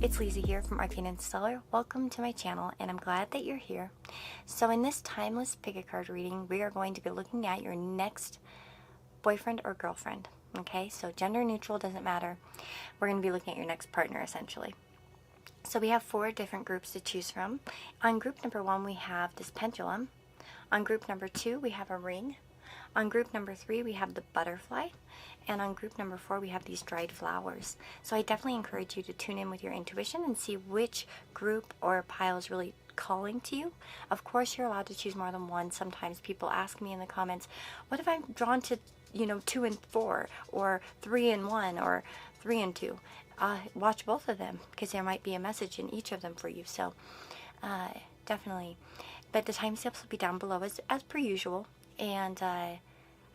it's Lisa here from Arcane Stellar. Welcome to my channel, and I'm glad that you're here. So in this timeless pick a card reading, we are going to be looking at your next boyfriend or girlfriend. Okay, so gender neutral, doesn't matter. We're going to be looking at your next partner, essentially. So we have 4 different groups to choose from. On group number 1, we have this pendulum. On group number 2, we have a ring. On group number 3, we have the butterfly. And on group number 4, we have these dried flowers. So I definitely encourage you to tune in with your intuition and see which group or pile is really calling to you. Of course, you're allowed to choose more than one. Sometimes people ask me in the comments, what if I'm drawn to, 2 and 4, or 3 and 1, or 3 and 2? Watch both of them, because there might be a message in each of them for you. So definitely. But the timestamps will be down below as per usual. And I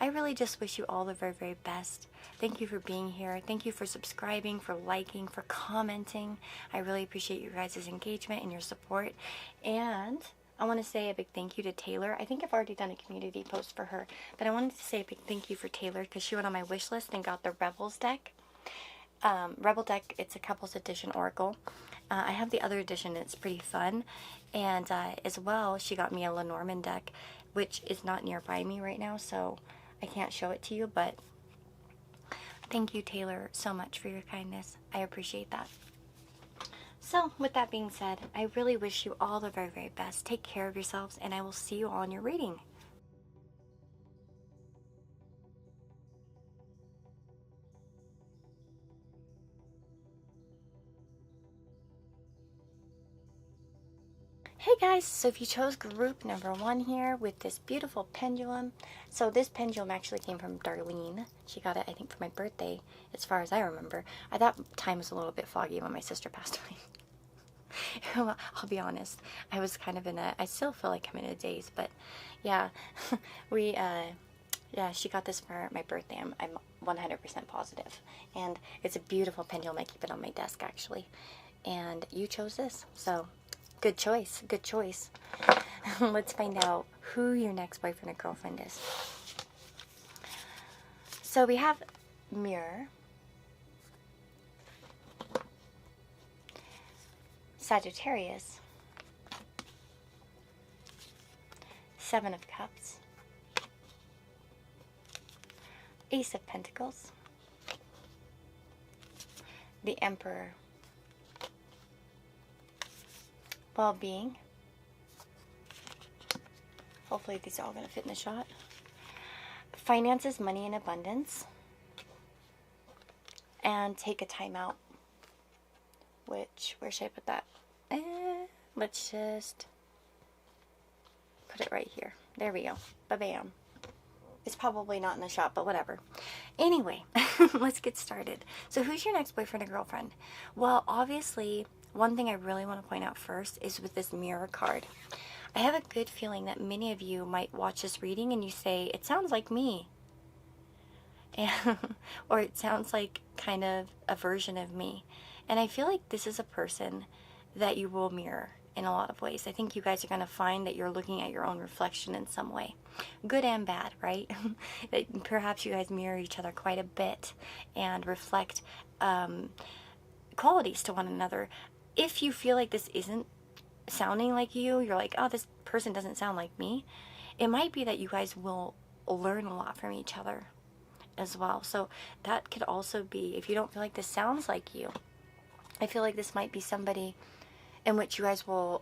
really just wish you all the very, very best. Thank you for being here. Thank you for subscribing, for liking, for commenting. I really appreciate your guys' engagement and your support. And I want to say a big thank you to Taylor. I think I've already done a community post for her, but I wanted to say a big thank you for Taylor because she went on my wish list and got the Rebels deck. Rebel deck, it's a couples edition oracle. I have the other edition, it's pretty fun. And as well, she got me a Lenormand deck, which is not nearby me right now, so I can't show it to you, but thank you, Taylor, so much for your kindness. I appreciate that. So, with that being said, I really wish you all the very, very best. Take care of yourselves, and I will see you all in your reading. Hey guys, so if you chose group number 1 here with this beautiful pendulum, so this pendulum actually came from Darlene. She got it, I think, for my birthday, as far as I remember. That time was a litlittle bit foggy when my sister passed away. Well, I'll be honest, I was kind of I still feel like I'm in a daze, but yeah, she got this for my birthday. I'm 100% positive, and it's a beautiful pendulum. I keep it on my desk, actually, and you chose this, so good choice, good choice. Let's find out who your next boyfriend or girlfriend is. So we have Mirror, Sagittarius, 7 of Cups, Ace of Pentacles, the Emperor, Well-being. Hopefully these are all going to fit in the shot. Finances, money, and abundance. And take a time out. Where should I put that? Let's just put it right here. There we go. Ba-bam. It's probably not in the shot, but whatever. Anyway, let's get started. So who's your next boyfriend or girlfriend? Well, obviously, one thing I really want to point out first is with this Mirror card. I have a good feeling that many of you might watch this reading and you say, it sounds like me. Or it sounds like kind of a version of me. And I feel like this is a person that you will mirror in a lot of ways. I think you guys are going to find that you're looking at your own reflection in some way. Good and bad, right? That perhaps you guys mirror each other quite a bit and reflect qualities to one another. If you feel like this isn't sounding like you're like, oh, this person doesn't sound like me, it might be that you guys will learn a lot from each other as well. So that could also be, if you don't feel like this sounds like you, I feel like this might be somebody in which you guys will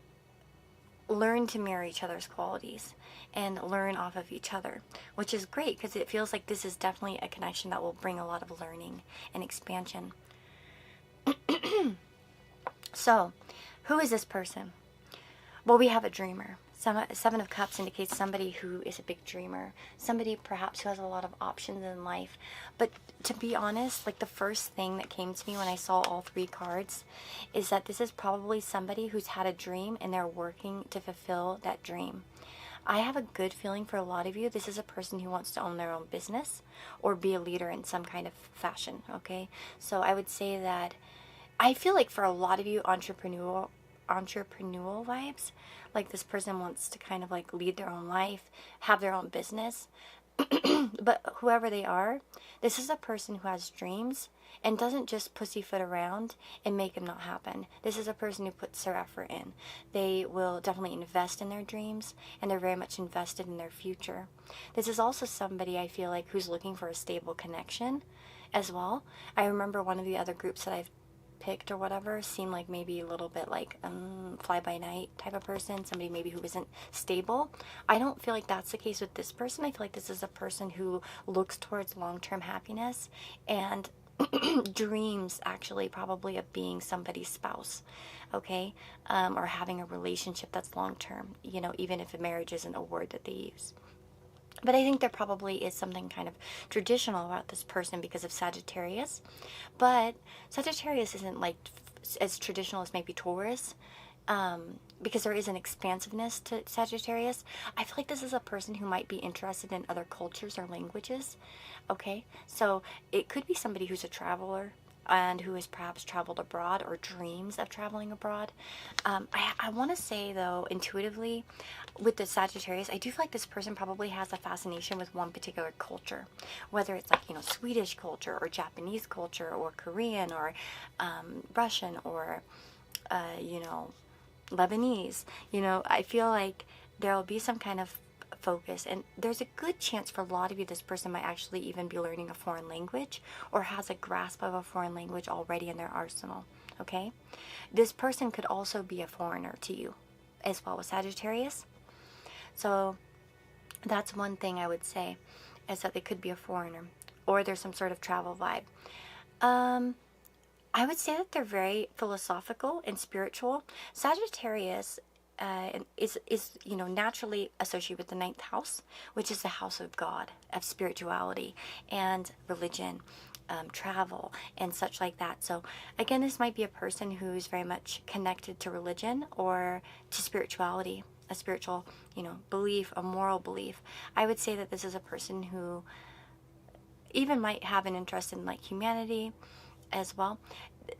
learn to mirror each other's qualities and learn off of each other, which is great because it feels like this is definitely a connection that will bring a lot of learning and expansion. So, who is this person? Well, we have a dreamer. 7 of Cups indicates somebody who is a big dreamer. Somebody perhaps who has a lot of options in life. But to be honest, like the first thing that came to me when I saw all 3 cards is that this is probably somebody who's had a dream and they're working to fulfill that dream. I have a good feeling for a lot of you, this is a person who wants to own their own business or be a leader in some kind of fashion, okay? So I would say that I feel like for a lot of you entrepreneurial vibes, like this person wants to kind of like lead their own life, have their own business. But whoever they are, this is a person who has dreams and doesn't just pussyfoot around and make them not happen. This is a person who puts their effort in. They will definitely invest in their dreams, and they're very much invested in their future. This is also somebody I feel like who's looking for a stable connection as well. I remember one of the other groups that I've picked or whatever seemed like maybe a little bit like fly by night type of person, somebody maybe who isn't stable. I don't feel like that's the case with this person. I feel like this is a person who looks towards long-term happiness and dreams actually probably of being somebody's spouse, okay, or having a relationship that's long-term, you know, even if a marriage isn't a word that they use. But I think there probably is something kind of traditional about this person because of Sagittarius. But Sagittarius isn't like as traditional as maybe Taurus, because there is an expansiveness to Sagittarius. I feel like this is a person who might be interested in other cultures or languages. Okay, so it could be somebody who's a traveler and who has perhaps traveled abroad or dreams of traveling abroad. I want to say, though, intuitively, with the Sagittarius, I do feel like this person probably has a fascination with one particular culture, whether it's like, you know, Swedish culture or Japanese culture or Korean or Russian or, you know, Lebanese. You know, I feel like there will be some kind of focus, and there's a good chance for a lot of you this person might actually even be learning a foreign language or has a grasp of a foreign language already in their arsenal. Okay, this person could also be a foreigner to you as well with Sagittarius. So that's one thing I would say, is that they could be a foreigner or there's some sort of travel vibe. I would say that they're very philosophical and spiritual. Sagittarius is you know, naturally associated with the ninth house, which is the house of God, of spirituality and religion, travel and such like that. So again, this might be a person who's very much connected to religion or to spirituality, a spiritual, you know, belief, a moral belief. I would say that this is a person who even might have an interest in like humanity as well.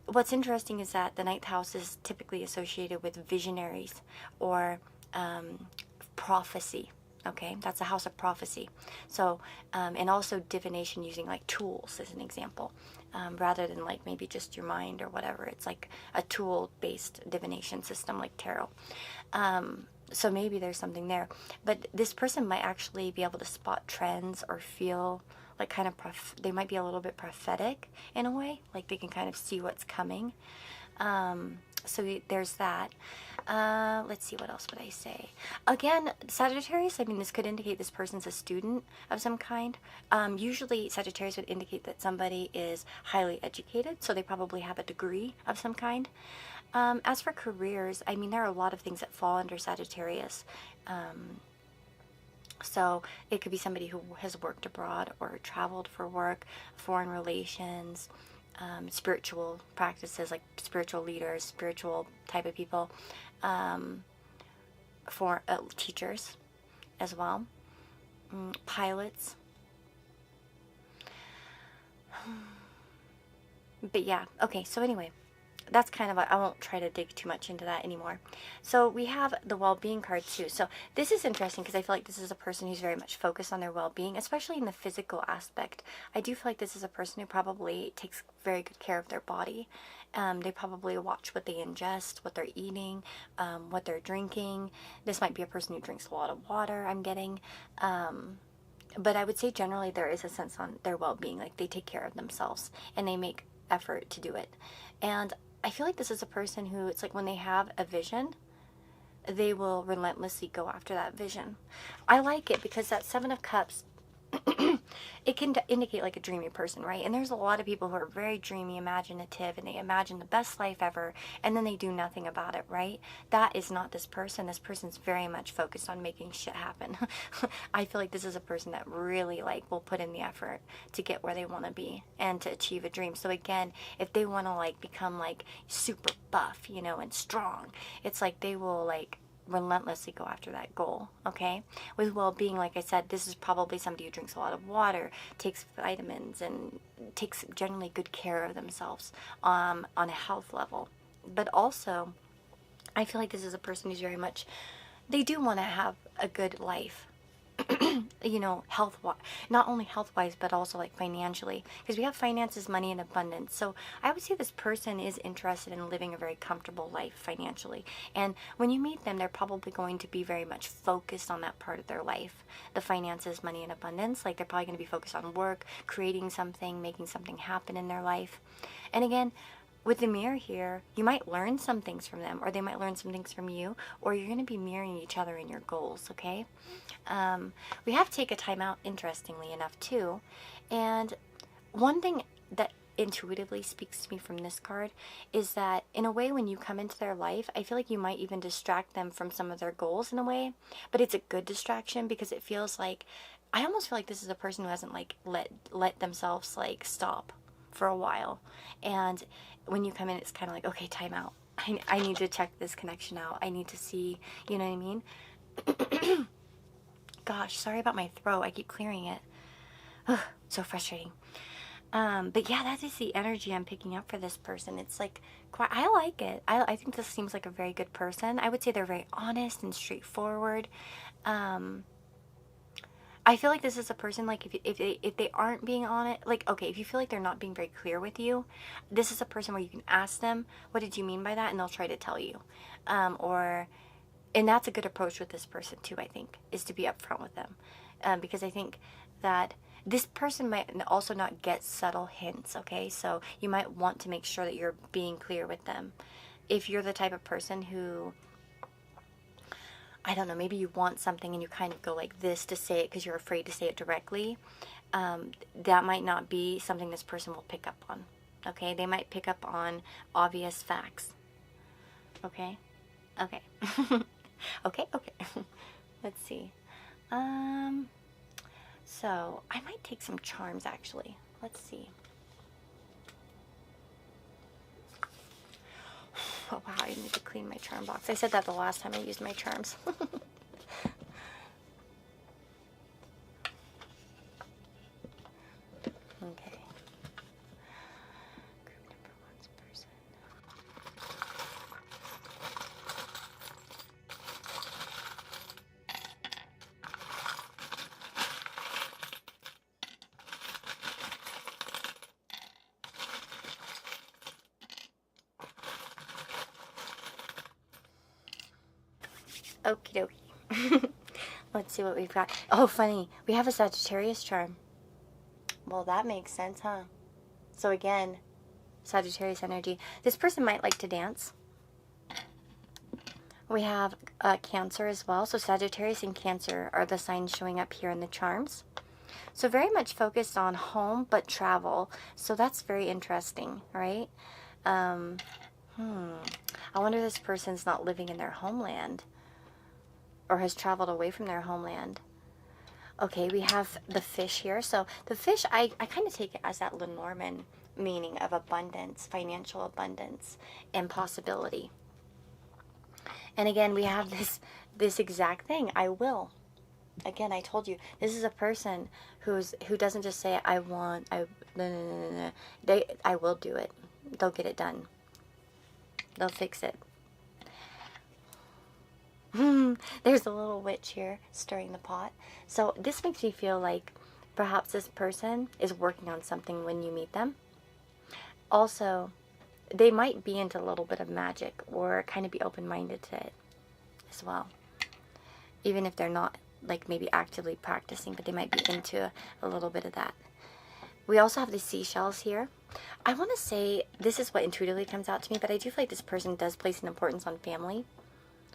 What's interesting is that the ninth house is typically associated with visionaries or prophecy. Okay, that's a house of prophecy. So, and also divination using like tools as an example, rather than like maybe just your mind or whatever. It's like a tool-based divination system like tarot. So maybe there's something there. But this person might actually be able to spot trends or feel like kind of, they might be a little bit prophetic in a way, like they can kind of see what's coming. So there's that. Let's see, what else would I say? Again, Sagittarius, I mean, this could indicate this person's a student of some kind. Usually Sagittarius would indicate that somebody is highly educated, so they probably have a degree of some kind. As for careers, I mean, there are a lot of things that fall under Sagittarius. So it could be somebody who has worked abroad or traveled for work, foreign relations, spiritual practices like spiritual leaders, spiritual type of people, for teachers as well, pilots. But yeah, okay, so anyway, that's kind of, I won't try to dig too much into that anymore. So we have the well-being card too. So this is interesting because I feel like this is a person who's very much focused on their well-being, especially in the physical aspect. I do feel like this is a person who probably takes very good care of their body. They probably watch what they ingest, what they're eating, what they're drinking. This might be a person who drinks a lot of water, I'm getting. But I would say generally there is a sense on their well-being, like they take care of themselves and they make effort to do it. And I feel like this is a person who, it's like when they have a vision, they will relentlessly go after that vision. I like it because that Seven of Cups, it can indicate like a dreamy person, right? And there's a lot of people who are very dreamy, imaginative, and they imagine the best life ever, and then they do nothing about it, right? That is not this person. This person's very much focused on making shit happen. I feel like this is a person that really like will put in the effort to get where they want to be and to achieve a dream. So again, if they want to like become like super buff, you know, and strong, it's like they will like relentlessly go after that goal. Okay, with well-being, like I said, this is probably somebody who drinks a lot of water, takes vitamins, and takes generally good care of themselves on a health level. But also I feel like this is a person who's very much, they do want to have a good life. you know, not only health-wise, but also like financially, because we have finances, money, and abundance. So I would say this person is interested in living a very comfortable life financially. And when you meet them, they're probably going to be very much focused on that part of their life, the finances, money, and abundance. Like they're probably going to be focused on work, creating something, making something happen in their life. And again, with the mirror here, you might learn some things from them, or they might learn some things from you, or you're going to be mirroring each other in your goals, okay? We have to take a time out, interestingly enough, too. And one thing that intuitively speaks to me from this card is that, in a way, when you come into their life, I feel like you might even distract them from some of their goals in a way, but it's a good distraction because it feels like, I almost feel like this is a person who hasn't, like, let themselves, like, stop for a while. And when you come in, it's kind of like, okay, time out. I need to check this connection out. I need to see, you know what I mean? Gosh, sorry about my throat. I keep clearing it. Ugh, so frustrating. But yeah, that is the energy I'm picking up for this person. It's like, I like it. I think this seems like a very good person. I would say they're very honest and straightforward. I feel like this is a person, like, if they aren't being on it, like, okay, if you feel like they're not being very clear with you, this is a person where you can ask them, what did you mean by that? And they'll try to tell you. And that's a good approach with this person too, I think, is to be upfront with them. Because I think that this person might also not get subtle hints, okay? So you might want to make sure that you're being clear with them. If you're the type of person who, I don't know, maybe you want something and you kind of go like this to say it because you're afraid to say it directly, that might not be something this person will pick up on, okay? They might pick up on obvious facts, okay? Okay. Okay. Let's see. So I might take some charms, actually. Let's see. Oh, wow, I need to clean my charm box. I said that the last time I used my charms. Okay. Group number one's person. Okie dokie. Let's see what we've got. Oh, funny. We have a Sagittarius charm. Well, that makes sense, huh? So again, Sagittarius energy. This person might like to dance. We have Cancer as well. So Sagittarius and Cancer are the signs showing up here in the charms. So very much focused on home, but travel. So that's very interesting, right? I wonder if this person's not living in their homeland or has traveled away from their homeland. Okay, we have the fish here. So the fish, I kind of take it as that Lenormand meaning of abundance, financial abundance, and possibility. And again, we have this exact thing, I will. Again, I told you, this is a person who doesn't just say, I want, I will do it. They'll get it done. They'll fix it. There's a little witch here stirring the pot. So this makes me feel like perhaps this person is working on something when you meet them. Also, they might be into a little bit of magic or kind of be open-minded to it as well. Even if they're not, like, maybe actively practicing, but they might be into a little bit of that. We also have the seashells here. I want to say this is what intuitively comes out to me, but I do feel like this person does place an importance on family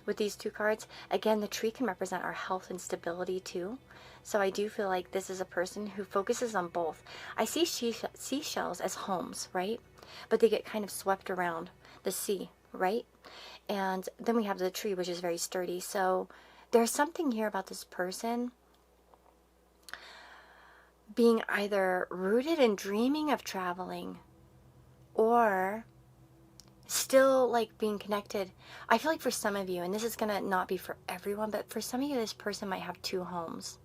with these two cards. Again, the tree can represent our health and stability too. So I do feel like this is a person who focuses on both. I see seashells as homes, right? But they get kind of swept around the sea, right? And then we have the tree, which is very sturdy. So there's something here about this person being either rooted in dreaming of traveling or still like being connected. I feel like for some of you, and this is gonna not be for everyone, but for some of you, this person might have two homes,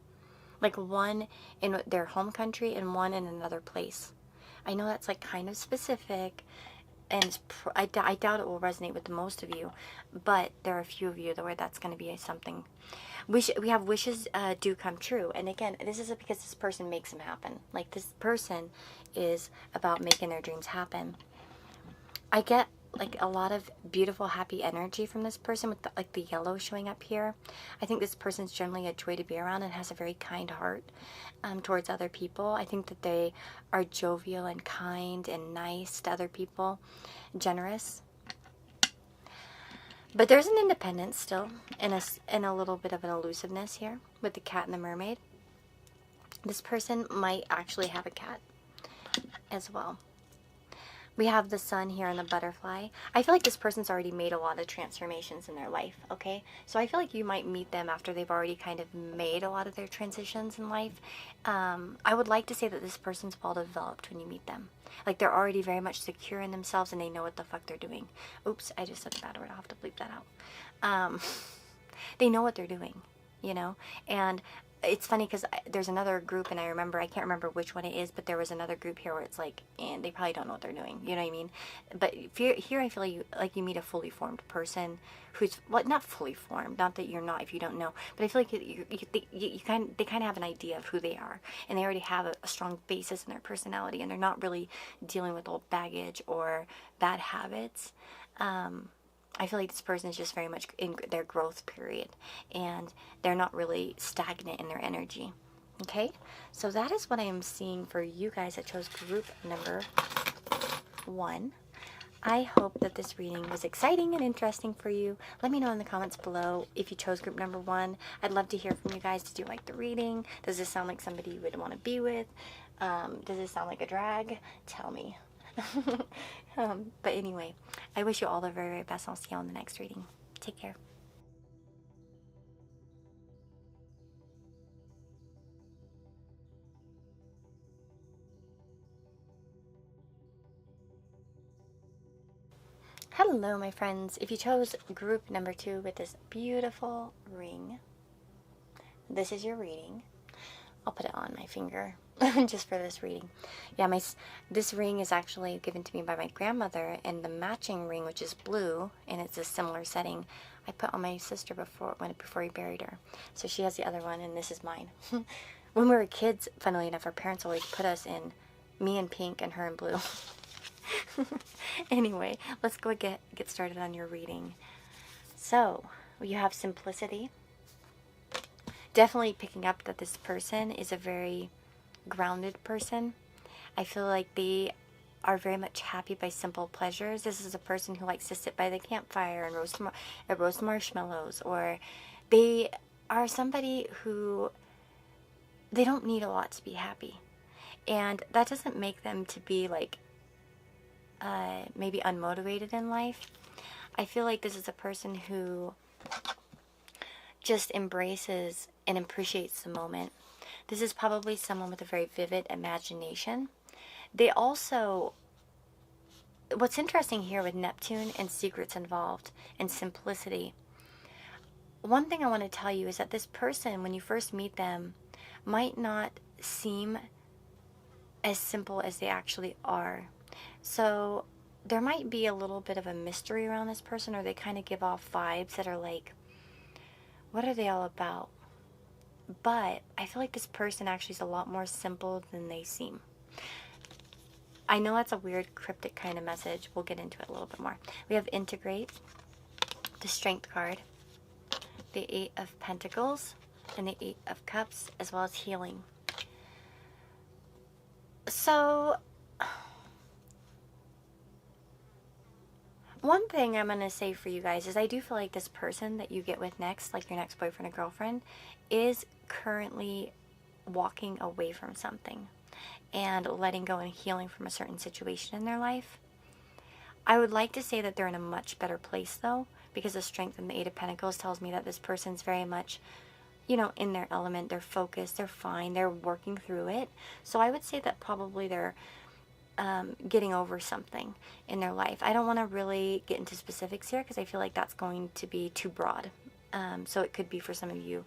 like one in their home country and one in another place. I know that's like kind of specific, and I doubt it will resonate with the most of you, but there are a few of you where that's going to be something. We have wishes do come true, and again, this is because this person makes them happen. Like, this person is about making their dreams happen. I get like a lot of beautiful, happy energy from this person with like the yellow showing up here. I think this person's generally a joy to be around and has a very kind heart towards other people. I think that they are jovial and kind and nice to other people, generous. But there's an independence still and a little bit of an elusiveness here with the cat and the mermaid. This person might actually have a cat as well. We have the sun here and the butterfly. I feel like this person's already made a lot of transformations in their life, okay? So I feel like you might meet them after they've already kind of made a lot of their transitions in life. I would like to say that this person's well developed when you meet them. Like, they're already very much secure in themselves and they know what the fuck they're doing. Oops, I just said a bad word. I'll have to bleep that out. They know what they're doing, you know? And it's funny because there's another group, and I can't remember which one it is, but there was another group here where it's like, and they probably don't know what they're doing, you know what I mean? But here I feel like you meet a fully formed person who's, well, not fully formed, not that you're not if you don't know, but I feel like they kind of have an idea of who they are, and they already have a strong basis in their personality, and they're not really dealing with old baggage or bad habits. I feel like this person is just very much in their growth period, and they're not really stagnant in their energy. Okay, so that is what I am seeing for you guys that chose group number 1. I hope that this reading was exciting and interesting for you. Let me know in the comments below if you chose group number 1. I'd love to hear from you guys. Did you like the reading? Does this sound like somebody you would want to be with? Does this sound like a drag? Tell me. But anyway, I wish you all the very, very best. I'll see you on the next reading. Take care. Hello, my friends. If you chose group number 2 with this beautiful ring, this is your reading. I'll put it on my finger just for this reading. Yeah, this ring is actually given to me by my grandmother, and the matching ring, which is blue, and it's a similar setting, I put on my sister before we buried her. So she has the other one, and this is mine. When we were kids, funnily enough, our parents always put us in, me in pink and her in blue. Anyway, let's go get started on your reading. So, you have simplicity. Definitely picking up that this person is a very grounded person. I feel like they are very much happy by simple pleasures. This is a person who likes to sit by the campfire and roast marshmallows, or they are somebody who, they don't need a lot to be happy. And that doesn't make them to be like maybe unmotivated in life. I feel like this is a person who just embraces and appreciates the moment. This is probably someone with a very vivid imagination. They also, what's interesting here with Neptune and secrets involved and simplicity, one thing I want to tell you is that this person, when you first meet them, might not seem as simple as they actually are. So there might be a little bit of a mystery around this person, or they kind of give off vibes that are like, what are they all about? But I feel like this person actually is a lot more simple than they seem. I know that's a weird cryptic kind of message. We'll get into it a little bit more. We have integrate, the strength card, the 8 of Pentacles, and the 8 of Cups, as well as healing. So one thing I'm going to say for you guys is I do feel like this person that you get with next, like your next boyfriend or girlfriend, is currently walking away from something and letting go and healing from a certain situation in their life. I would like to say that they're in a much better place, though, because the strength in the 8 of Pentacles tells me that this person's very much, you know, in their element. They're focused, they're fine, they're working through it. So I would say that probably they're getting over something in their life. I don't want to really get into specifics here because I feel like that's going to be too broad. So it could be for some of you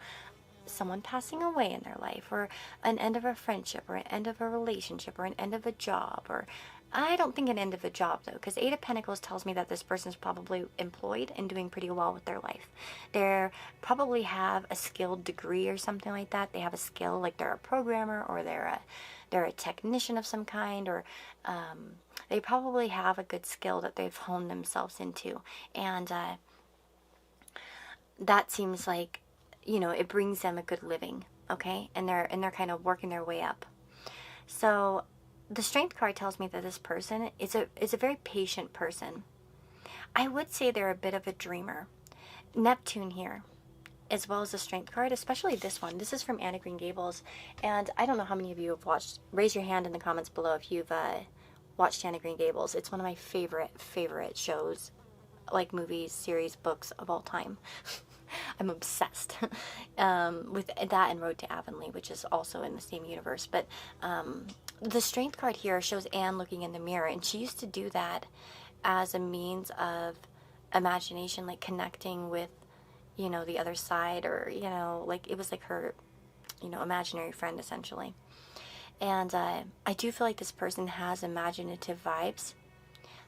someone passing away in their life, or an end of a friendship, or an end of a relationship, or an end of a job, or I don't think an end of a job though, because Eight of Pentacles tells me that this person's probably employed and doing pretty well with their life. They probably have a skilled degree or something like that. They have a skill, like they're a programmer or they're a technician of some kind, or they probably have a good skill that they've honed themselves into, and that seems like, you know, it brings them a good living, okay, and they're kind of working their way up. So the Strength card tells me that this person is a very patient person. I would say they're a bit of a dreamer. Neptune here, as well as the Strength card, especially this one. This is from Anna Green Gables, and I don't know how many of you have watched. Raise your hand in the comments below if you've watched Anna Green Gables. It's one of my favorite shows, like movies, series, books of all time. I'm obsessed with that and Road to Avonlea, which is also in the same universe. But the Strength card here shows Anne looking in the mirror, and she used to do that as a means of imagination, like connecting with, you know, the other side, or, you know, like it was like her, you know, imaginary friend essentially. And I do feel like this person has imaginative vibes.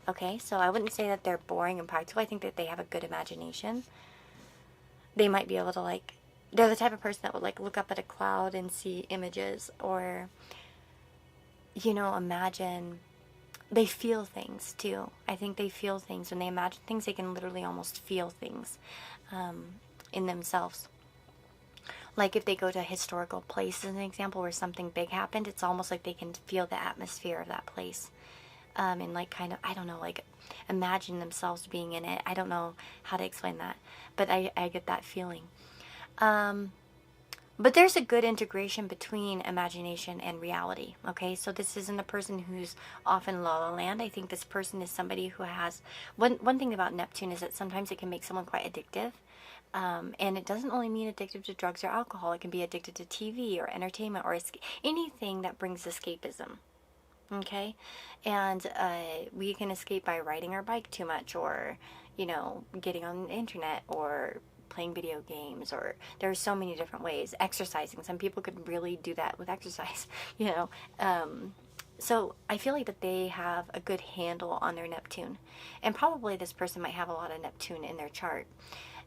Okay, so I wouldn't say that they're boring and practical. I think that they have a good imagination. They might be able to, like, they're the type of person that would, like, look up at a cloud and see images, or, you know, imagine. They feel things, too. I think they feel things. When they imagine things, they can literally almost feel things in themselves. Like, if they go to a historical place, as an example, where something big happened, it's almost like they can feel the atmosphere of that place. And, like, kind of, I don't know, like, imagine themselves being in it. I don't know how to explain that, but I get that feeling. But there's a good integration between imagination and reality, okay? So this isn't a person who's off in La La Land. I think this person is somebody who has... One thing about Neptune is that sometimes it can make someone quite addictive. And it doesn't only mean addicted to drugs or alcohol. It can be addicted to TV or entertainment or anything that brings escapism. Okay, and we can escape by riding our bike too much, or, you know, getting on the internet, or playing video games, or there are so many different ways. Exercising. Some people could really do that with exercise, you know. So I feel like that they have a good handle on their Neptune, and probably this person might have a lot of Neptune in their chart.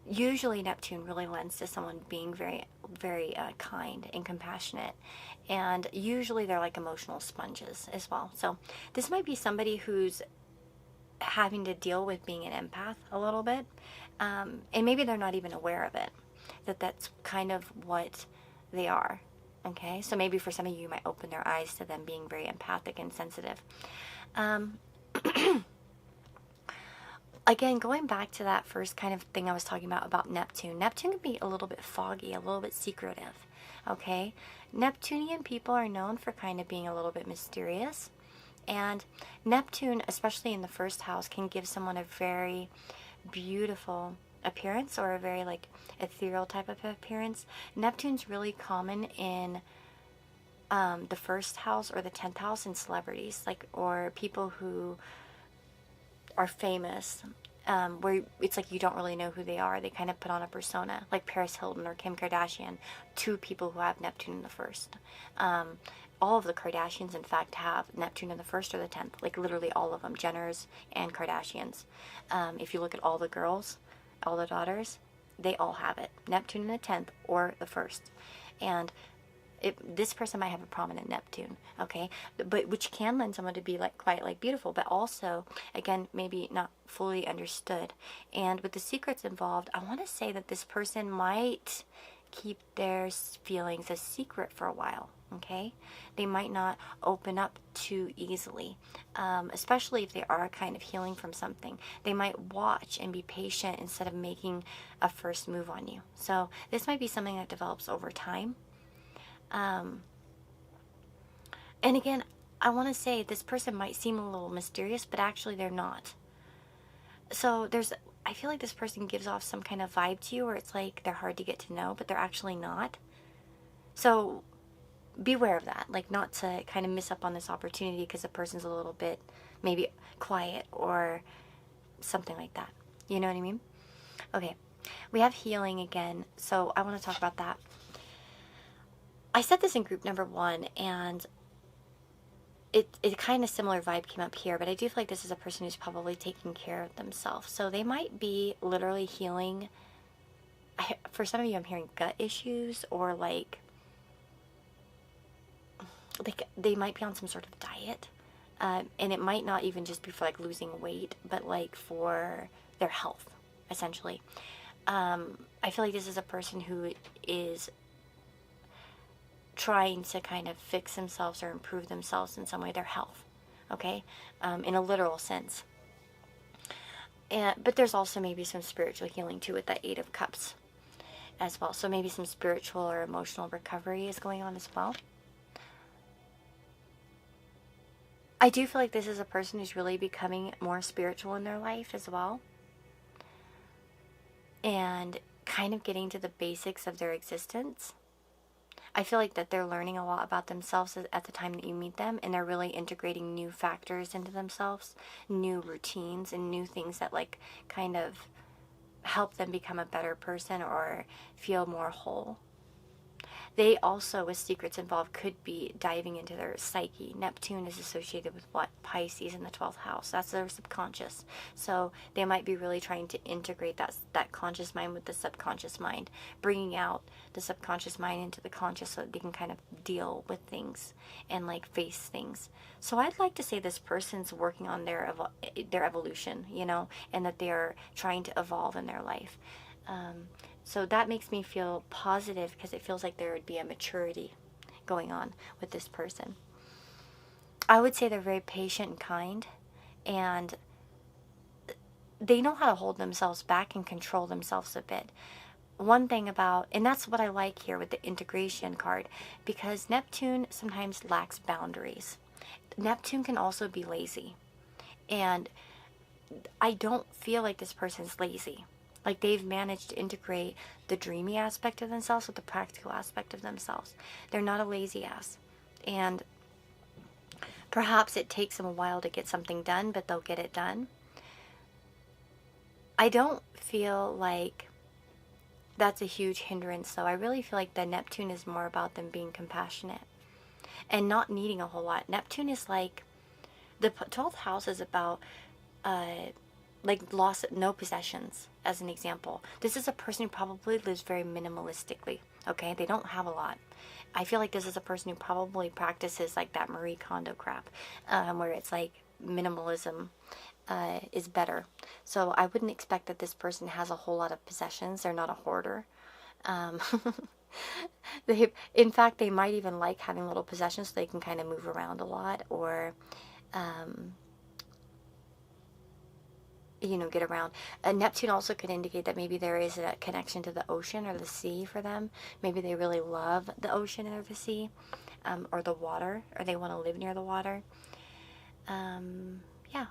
Usually Neptune really lends to someone being very, very kind and compassionate. And usually they're like emotional sponges as well. So this might be somebody who's having to deal with being an empath a little bit. And maybe they're not even aware of it. That's kind of what they are. Okay? So maybe for some of you, you might open their eyes to them being very empathic and sensitive. Again, going back to that first kind of thing I was talking about Neptune. Neptune can be a little bit foggy, a little bit secretive, okay? Neptunian people are known for kind of being a little bit mysterious. And Neptune, especially in the first house, can give someone a very beautiful appearance, or a very, like, ethereal type of appearance. Neptune's really common in the first house or the 10th house in celebrities, like, or people who are famous, where it's like you don't really know who they are. They kind of put on a persona, like Paris Hilton or Kim Kardashian, two people who have Neptune in the first. All of the Kardashians, in fact, have Neptune in the first or the 10th, like literally all of them, Jenners and Kardashians. If you look at all the girls, all the daughters, they all have it, Neptune in the 10th or the first. And this person might have a prominent Neptune, okay, but which can lend someone to be like quite like beautiful, but also, again, maybe not fully understood. And with the secrets involved, I want to say that this person might keep their feelings a secret for a while, okay? They might not open up too easily, especially if they are kind of healing from something. They might watch and be patient instead of making a first move on you. So this might be something that develops over time. And again, I want to say this person might seem a little mysterious, but actually they're not. So I feel like this person gives off some kind of vibe to you where it's like they're hard to get to know, but they're actually not. So beware of that, like not to kind of miss up on this opportunity because the person's a little bit maybe quiet or something like that. You know what I mean? Okay, we have healing again, so I want to talk about that. I said this in group number 1, and it kind of similar vibe came up here, but I do feel like this is a person who's probably taking care of themselves. So they might be literally healing. For some of you, I'm hearing gut issues, or like they might be on some sort of diet. And it might not even just be for like losing weight, but like for their health, essentially. I feel like this is a person who is trying to kind of fix themselves or improve themselves in some way, their health, okay, in a literal sense. But there's also maybe some spiritual healing too with that Eight of Cups as well. So maybe some spiritual or emotional recovery is going on as well. I do feel like this is a person who's really becoming more spiritual in their life as well, and kind of getting to the basics of their existence. I feel like that they're learning a lot about themselves at the time that you meet them, and they're really integrating new factors into themselves, new routines, and new things that like kind of help them become a better person or feel more whole. They also, with secrets involved, could be diving into their psyche. Neptune is associated with what? Pisces in the 12th house. That's their subconscious. So they might be really trying to integrate that conscious mind with the subconscious mind, bringing out the subconscious mind into the conscious so that they can kind of deal with things and like face things. So I'd like to say this person's working on their evolution, you know, and that they're trying to evolve in their life. So that makes me feel positive, because it feels like there would be a maturity going on with this person. I would say they're very patient and kind, and they know how to hold themselves back and control themselves a bit. One thing about, and that's what I like here with the integration card, because Neptune sometimes lacks boundaries. Neptune can also be lazy, and I don't feel like this person's lazy. Like they've managed to integrate the dreamy aspect of themselves with the practical aspect of themselves. They're not a lazy ass. And perhaps it takes them a while to get something done, but they'll get it done. I don't feel like that's a huge hindrance, though. I really feel like the Neptune is more about them being compassionate and not needing a whole lot. Neptune is like, the 12th house is about like loss, no possessions, as an example. This is a person who probably lives very minimalistically, okay? They don't have a lot. I feel like this is a person who probably practices like that Marie Kondo crap, where it's like minimalism is better. So I wouldn't expect that this person has a whole lot of possessions. They're not a hoarder. In fact, they might even like having little possessions so they can kind of move around a lot, or you know, get around. Neptune also could indicate that maybe there is a connection to the ocean or the sea for them. Maybe they really love the ocean or the sea, or the water, or they want to live near the water. Yeah.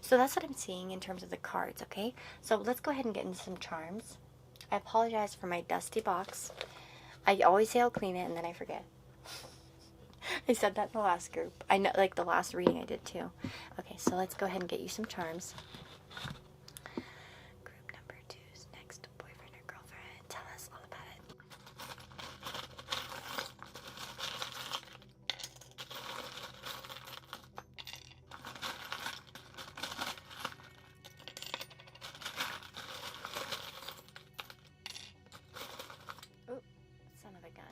So that's what I'm seeing in terms of the cards, okay? So let's go ahead and get into some charms. I apologize for my dusty box. I always say I'll clean it, and then I forget. I said that in the last group. I know, like the last reading I did too. Okay, so let's go ahead and get you some charms. Group number 2's next boyfriend or girlfriend. Tell us all about it. Oh, son of a gun.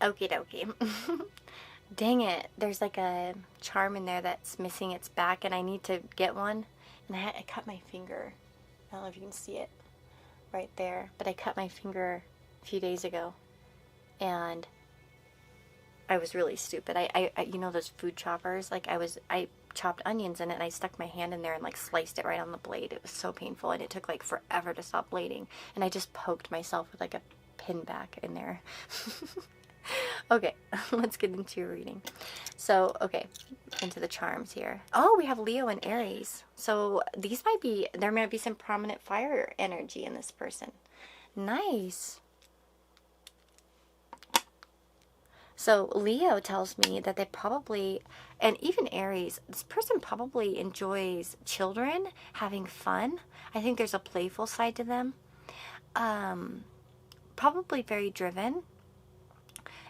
Okie dokie. Dang it. There's like a charm in there that's missing its back, and I need to get one. And I cut my finger. I don't know if you can see it right there, but I cut my finger a few days ago, and I was really stupid. I you know those food choppers? Like I chopped onions in it, and I stuck my hand in there and like sliced it right on the blade. It was so painful, and it took like forever to stop bleeding. And I just poked myself with like a pin back in there. Okay, let's get into your reading. So, okay, into the charms here. Oh, we have Leo and Aries. So there might be some prominent fire energy in this person. Nice. So Leo tells me that they probably, and even Aries, this person probably enjoys children, having fun. I think there's a playful side to them. probably very driven,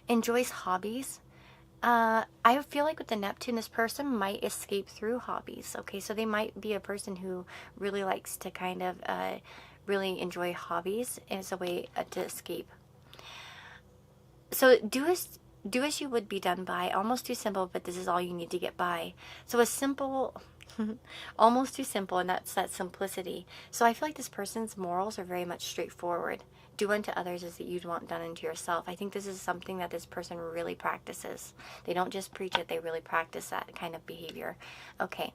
enjoys hobbies. I feel like with the Neptune, this person might escape through hobbies. Okay, so they might be a person who really likes to kind of really enjoy hobbies as a way to escape. So do as you would be done by. Almost too simple, but this is all you need to get by. So a simple, almost too simple, and that's that simplicity. So I feel like this person's morals are very much straightforward. Do unto others as that you'd want done unto yourself. I think this is something that this person really practices. They don't just preach it, they really practice that kind of behavior. Okay.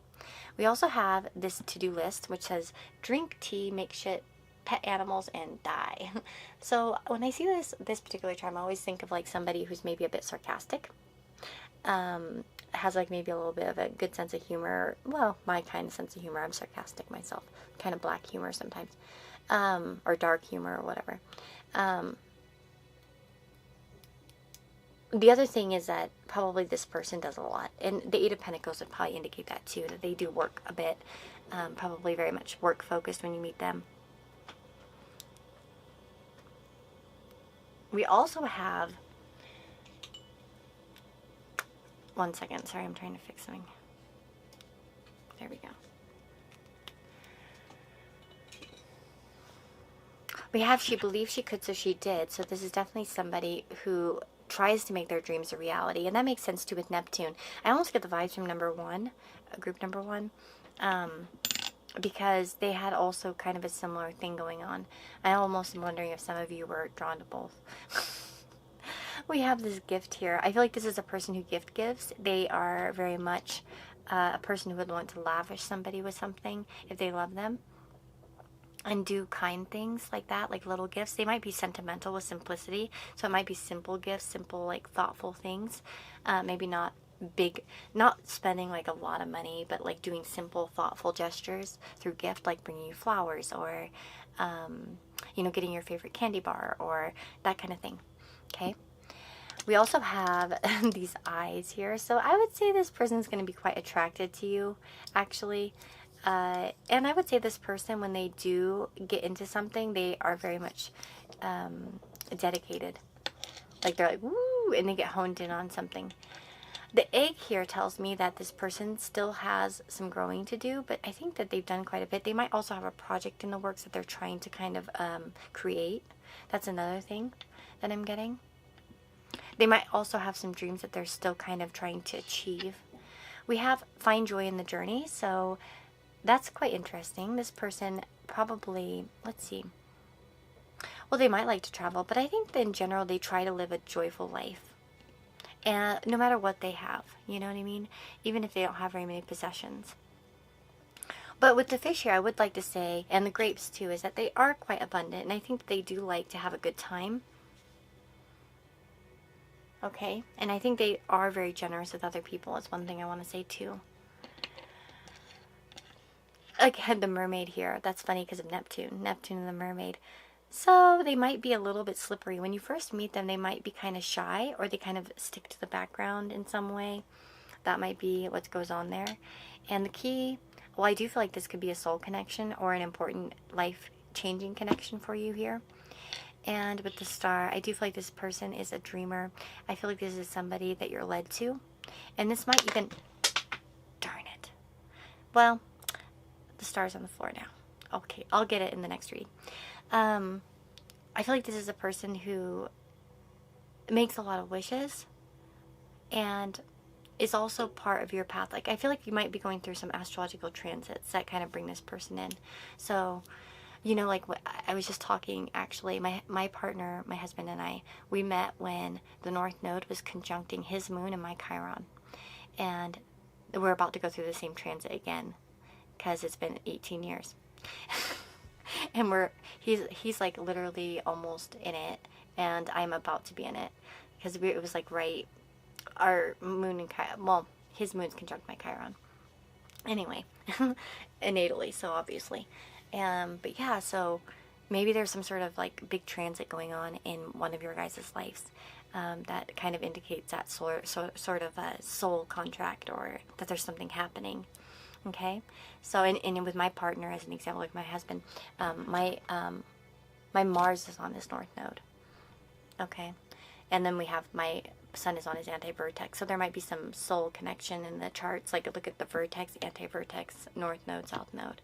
We also have this to-do list, which says drink tea, make shit, pet animals, and die. So when I see this particular charm, I always think of like somebody who's maybe a bit sarcastic, has like maybe a little bit of a good sense of humor. Well, my kind of sense of humor. I'm sarcastic myself, kind of black humor sometimes, or dark humor or whatever. The other thing is that probably this person does a lot, and the Eight of Pentacles would probably indicate that too, that they do work a bit, probably very much work focused when you meet them. We also have, one second, sorry, I'm trying to fix something. There we go. We have she believed she could, so she did. So this is definitely somebody who tries to make their dreams a reality. And that makes sense too with Neptune. I almost get the vibes from number one, group number one, because they had also kind of a similar thing going on. I almost am wondering if some of you were drawn to both. We have this gift here. I feel like this is a person who gives. They are very much a person who would want to lavish somebody with something if they love them, and do kind things like that, like little gifts. They might be sentimental with simplicity, so it might be simple gifts, simple like thoughtful things. Maybe not big, not spending like a lot of money, but like doing simple thoughtful gestures through gift, like bringing you flowers, or you know, getting your favorite candy bar, or that kind of thing. Okay. We also have these eyes here. So I would say this person's going to be quite attracted to you, actually. And I would say this person, when they do get into something, they are very much dedicated. Like they're like, woo, and they get honed in on something. The egg here tells me that this person still has some growing to do, but I think that they've done quite a bit. They might also have a project in the works that they're trying to kind of create. That's another thing that I'm getting. They might also have some dreams that they're still kind of trying to achieve. We have find joy in the journey, so that's quite interesting. This person probably, let's see. Well, they might like to travel, but I think that in general they try to live a joyful life. And no matter what they have, you know what I mean? Even if they don't have very many possessions. But with the fish here, I would like to say, and the grapes too, is that they are quite abundant, and I think they do like to have a good time. Okay, and I think they are very generous with other people. It's one thing I want to say too. Again, the mermaid here. That's funny because of Neptune. Neptune and the mermaid. So they might be a little bit slippery. When you first meet them, they might be kind of shy, or they kind of stick to the background in some way. That might be what goes on there. And the key, well, I do feel like this could be a soul connection or an important life-changing connection for you here. And with the star, I do feel like this person is a dreamer. I feel like this is somebody that you're led to. And this might even... Darn it. Well, the star's on the floor now. Okay, I'll get it in the next read. I feel like this is a person who makes a lot of wishes and is also part of your path. Like, I feel like you might be going through some astrological transits that kind of bring this person in. So... You know, like I was just talking, actually, my partner, my husband and I, we met when the North Node was conjuncting his moon and my Chiron. And we're about to go through the same transit again because it's been 18 years. And he's like literally almost in it, and I'm about to be in it because it was like right, our moon and Chiron, well, his moon's conjunct my Chiron. Anyway, innately, so obviously. But yeah, so maybe there's some sort of like big transit going on in one of your guys' lives that kind of indicates that sort of a soul contract, or that there's something happening. Okay, so and with my partner, as an example, like my husband, My Mars is on his North Node. Okay. And then we have my Sun is on his anti-vertex. So there might be some soul connection in the charts. Like look at the vertex, anti-vertex, North Node, South Node.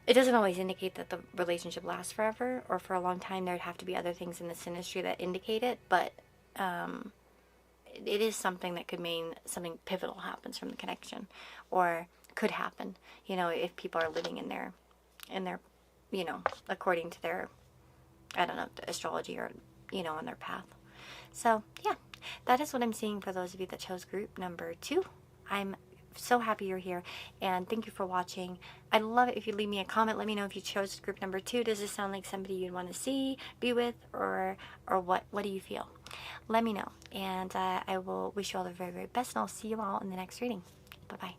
It doesn't always indicate that the relationship lasts forever or for a long time. There'd have to be other things in the synastry that indicate it. But it is something that could mean something pivotal happens from the connection, or could happen, you know, if people are living in their, you know, according to their, I don't know, astrology or, you know, on their path. So yeah, that is what I'm seeing for those of you that chose group number 2. I'm so happy you're here, and thank you for watching. I'd love it if you leave me a comment. Let me know if you chose group number 2. Does this sound like somebody you'd want to see, be with, or what do you feel? Let me know, and I will wish you all the very, very best, and I'll see you all in the next reading. Bye-bye.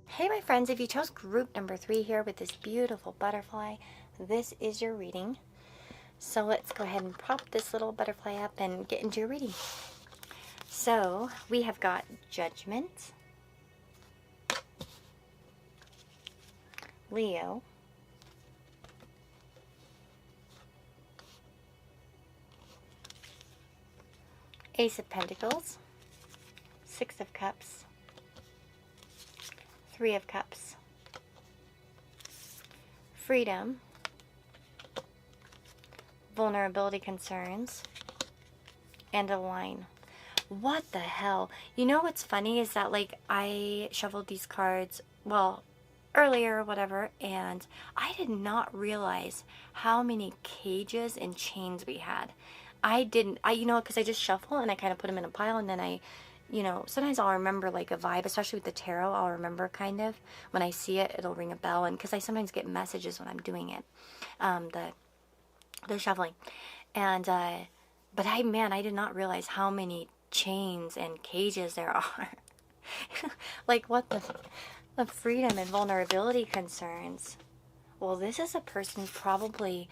Hey my friends, if you chose group number 3 here with this beautiful butterfly, this is your reading. So let's go ahead and prop this little butterfly up and get into your reading. So we have got Judgment, Leo, Ace of Pentacles, 6 of Cups, 3 of Cups, Freedom, Vulnerability Concerns, and a Line. What the hell? You know what's funny is that, like, I shuffled these cards, well, earlier or whatever, and I did not realize how many cages and chains we had. You know, because I just shuffle and I kind of put them in a pile, and then I, you know, sometimes I'll remember like a vibe, especially with the tarot. I'll remember kind of when I see it, it'll ring a bell, and because I sometimes get messages when I'm doing it, the shuffling, and but I did not realize how many chains and cages there are. Like what the freedom and vulnerability concerns. Well, this is a person probably,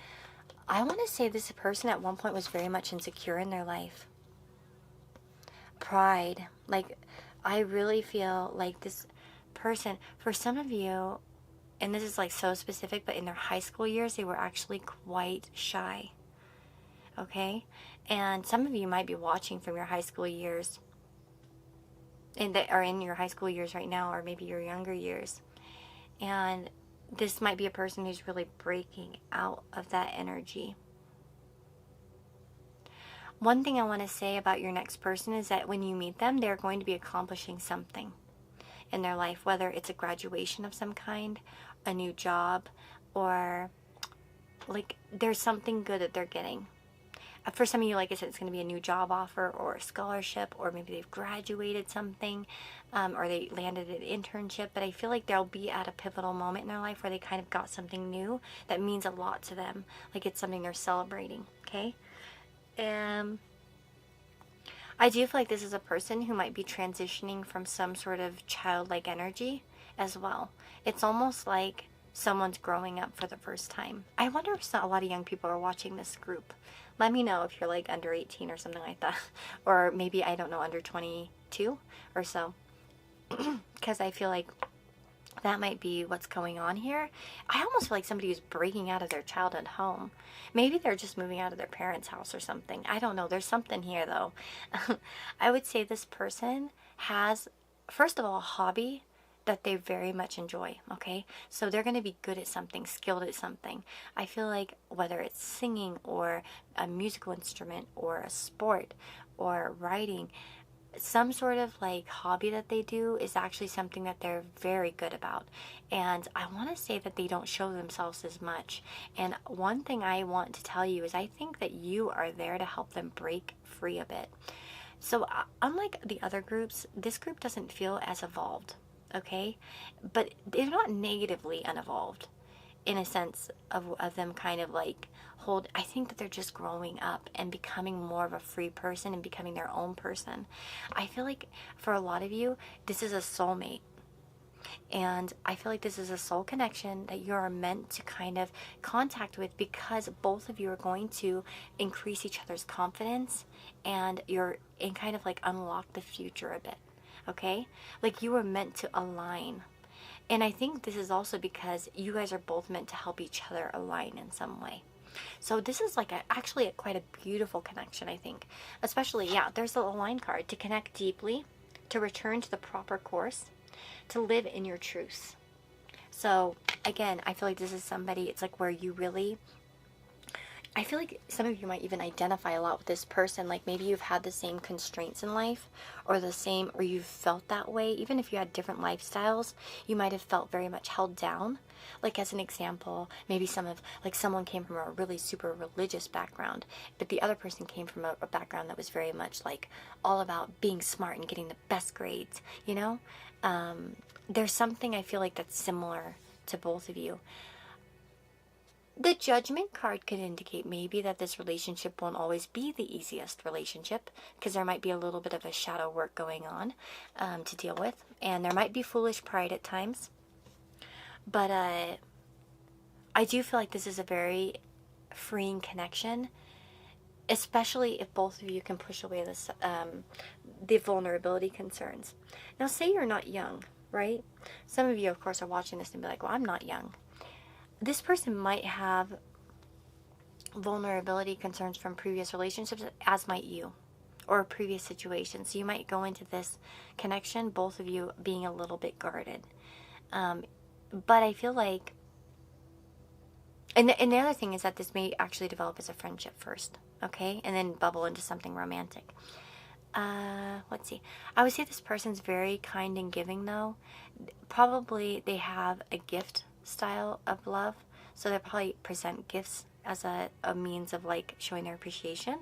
I want to say this person at one point was very much insecure in their life. Pride. Like, I really feel like this person, for some of you, and this is like so specific, but in their high school years, they were actually quite shy. Okay? And some of you might be watching from your high school years, and that are in your high school years right now, or maybe your younger years. And this might be a person who's really breaking out of that energy. One thing I want to say about your next person is that when you meet them, they're going to be accomplishing something in their life, whether it's a graduation of some kind, a new job, or like there's something good that they're getting. For some of you, like I said, it's going to be a new job offer or a scholarship, or maybe they've graduated something, or they landed an internship. But I feel like they'll be at a pivotal moment in their life where they kind of got something new that means a lot to them. Like it's something they're celebrating, okay? I do feel like this is a person who might be transitioning from some sort of childlike energy as well. It's almost like someone's growing up for the first time. I wonder if a lot of young people are watching this group. Let me know if you're like under 18 or something like that. Or maybe, I don't know, under 22 or so. Because I feel like that might be what's going on here. I almost feel like somebody who's breaking out of their childhood home. Maybe they're just moving out of their parents' house or something. I don't know. There's something here, though. I would say this person has, first of all, a hobby that they very much enjoy, okay? So they're going to be good at something, skilled at something. I feel like whether it's singing or a musical instrument or a sport or writing, some sort of like hobby that they do is actually something that they're very good about. And I want to say that they don't show themselves as much. And one thing I want to tell you is I think that you are there to help them break free a bit. So unlike the other groups, this group doesn't feel as evolved, okay? But they're not negatively unevolved in a sense of them kind of like I think that they're just growing up and becoming more of a free person and becoming their own person. I feel like for a lot of you, this is a soulmate. And I feel like this is a soul connection that you are meant to kind of contact with, because both of you are going to increase each other's confidence, and kind of like unlock the future a bit. Okay? Like you were meant to align. And I think this is also because you guys are both meant to help each other align in some way. So this is like actually quite a beautiful connection, I think. Especially, yeah, there's the align card, to connect deeply, to return to the proper course, to live in your truth. So again, I feel like this is somebody, it's like where you really, I feel like some of you might even identify a lot with this person. Like maybe you've had the same constraints in life, or you've felt that way. Even if you had different lifestyles, you might have felt very much held down. Like as an example, maybe someone came from a really super religious background, but the other person came from a background that was very much like all about being smart and getting the best grades, you know? There's something I feel like that's similar to both of you. The Judgment card could indicate maybe that this relationship won't always be the easiest relationship, because there might be a little bit of a shadow work going on to deal with, and there might be foolish pride at times. But I do feel like this is a very freeing connection, especially if both of you can push away the vulnerability concerns. Now, say you're not young, right? Some of you, of course, are watching this and be like, well, I'm not young. This person might have vulnerability concerns from previous relationships, as might you, or previous situations. So you might go into this connection, both of you being a little bit guarded. But I feel like, and the other thing is that this may actually develop as a friendship first, okay? And then bubble into something romantic. Let's see. I would say this person's very kind and giving, though. Probably they have a gift style of love, so they probably present gifts as a means of like showing their appreciation.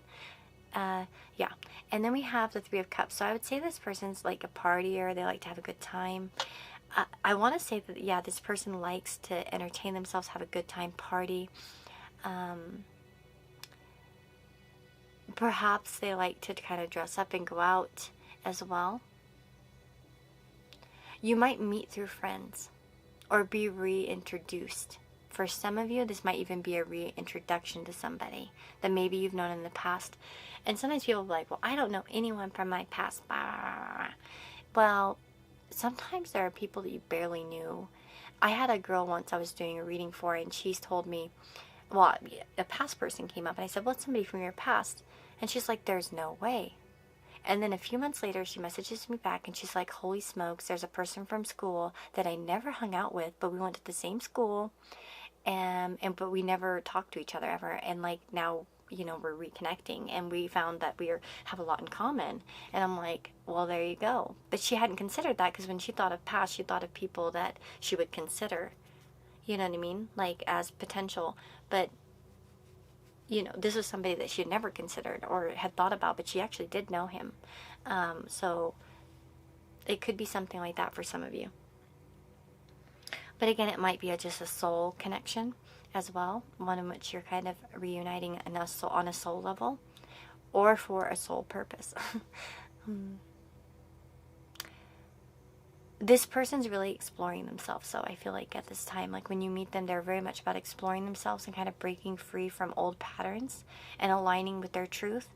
Yeah. And then we have the Three of Cups. So I would say this person's like a partier. They like to have a good time. I want to say that, yeah, this person likes to entertain themselves, have a good time, party. Perhaps they like to kind of dress up and go out as well. You might meet through friends or be reintroduced. For some of you, this might even be a reintroduction to somebody that maybe you've known in the past. And sometimes people are like, well, I don't know anyone from my past. Well, sometimes there are people that you barely knew. I had a girl once I was doing a reading for, and she's told me, well, a past person came up, and I said, well, it's somebody from your past. And she's like, there's no way. And then a few months later, she messages me back, and she's like, holy smokes, there's a person from school that I never hung out with, but we went to the same school, but we never talked to each other ever. And like now, you know, we're reconnecting, and we found that we have a lot in common. And I'm like, well, there you go. But she hadn't considered that, because when she thought of past, she thought of people that she would consider, you know what I mean, like as potential. But you know, this was somebody that she had never considered or had thought about, but she actually did know him. So it could be something like that for some of you. But again, it might be just a soul connection as well, one in which you're kind of reuniting on a soul level, or for a soul purpose. This person's really exploring themselves. So I feel like at this time, like when you meet them, they're very much about exploring themselves and kind of breaking free from old patterns and aligning with their truth.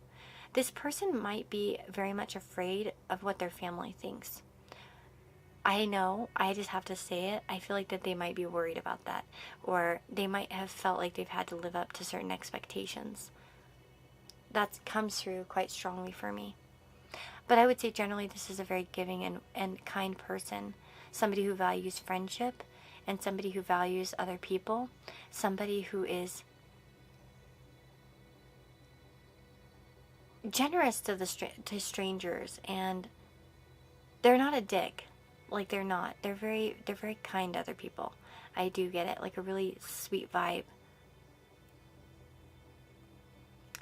This person might be very much afraid of what their family thinks. I know, I just have to say it. I feel like that they might be worried about that, or they might have felt like they've had to live up to certain expectations. That comes through quite strongly for me. But I would say generally this is a very giving and kind person. Somebody who values friendship, and somebody who values other people. Somebody who is generous to strangers, and they're not a dick. Like they're not. They're very kind to other people. I do get it. Like a really sweet vibe.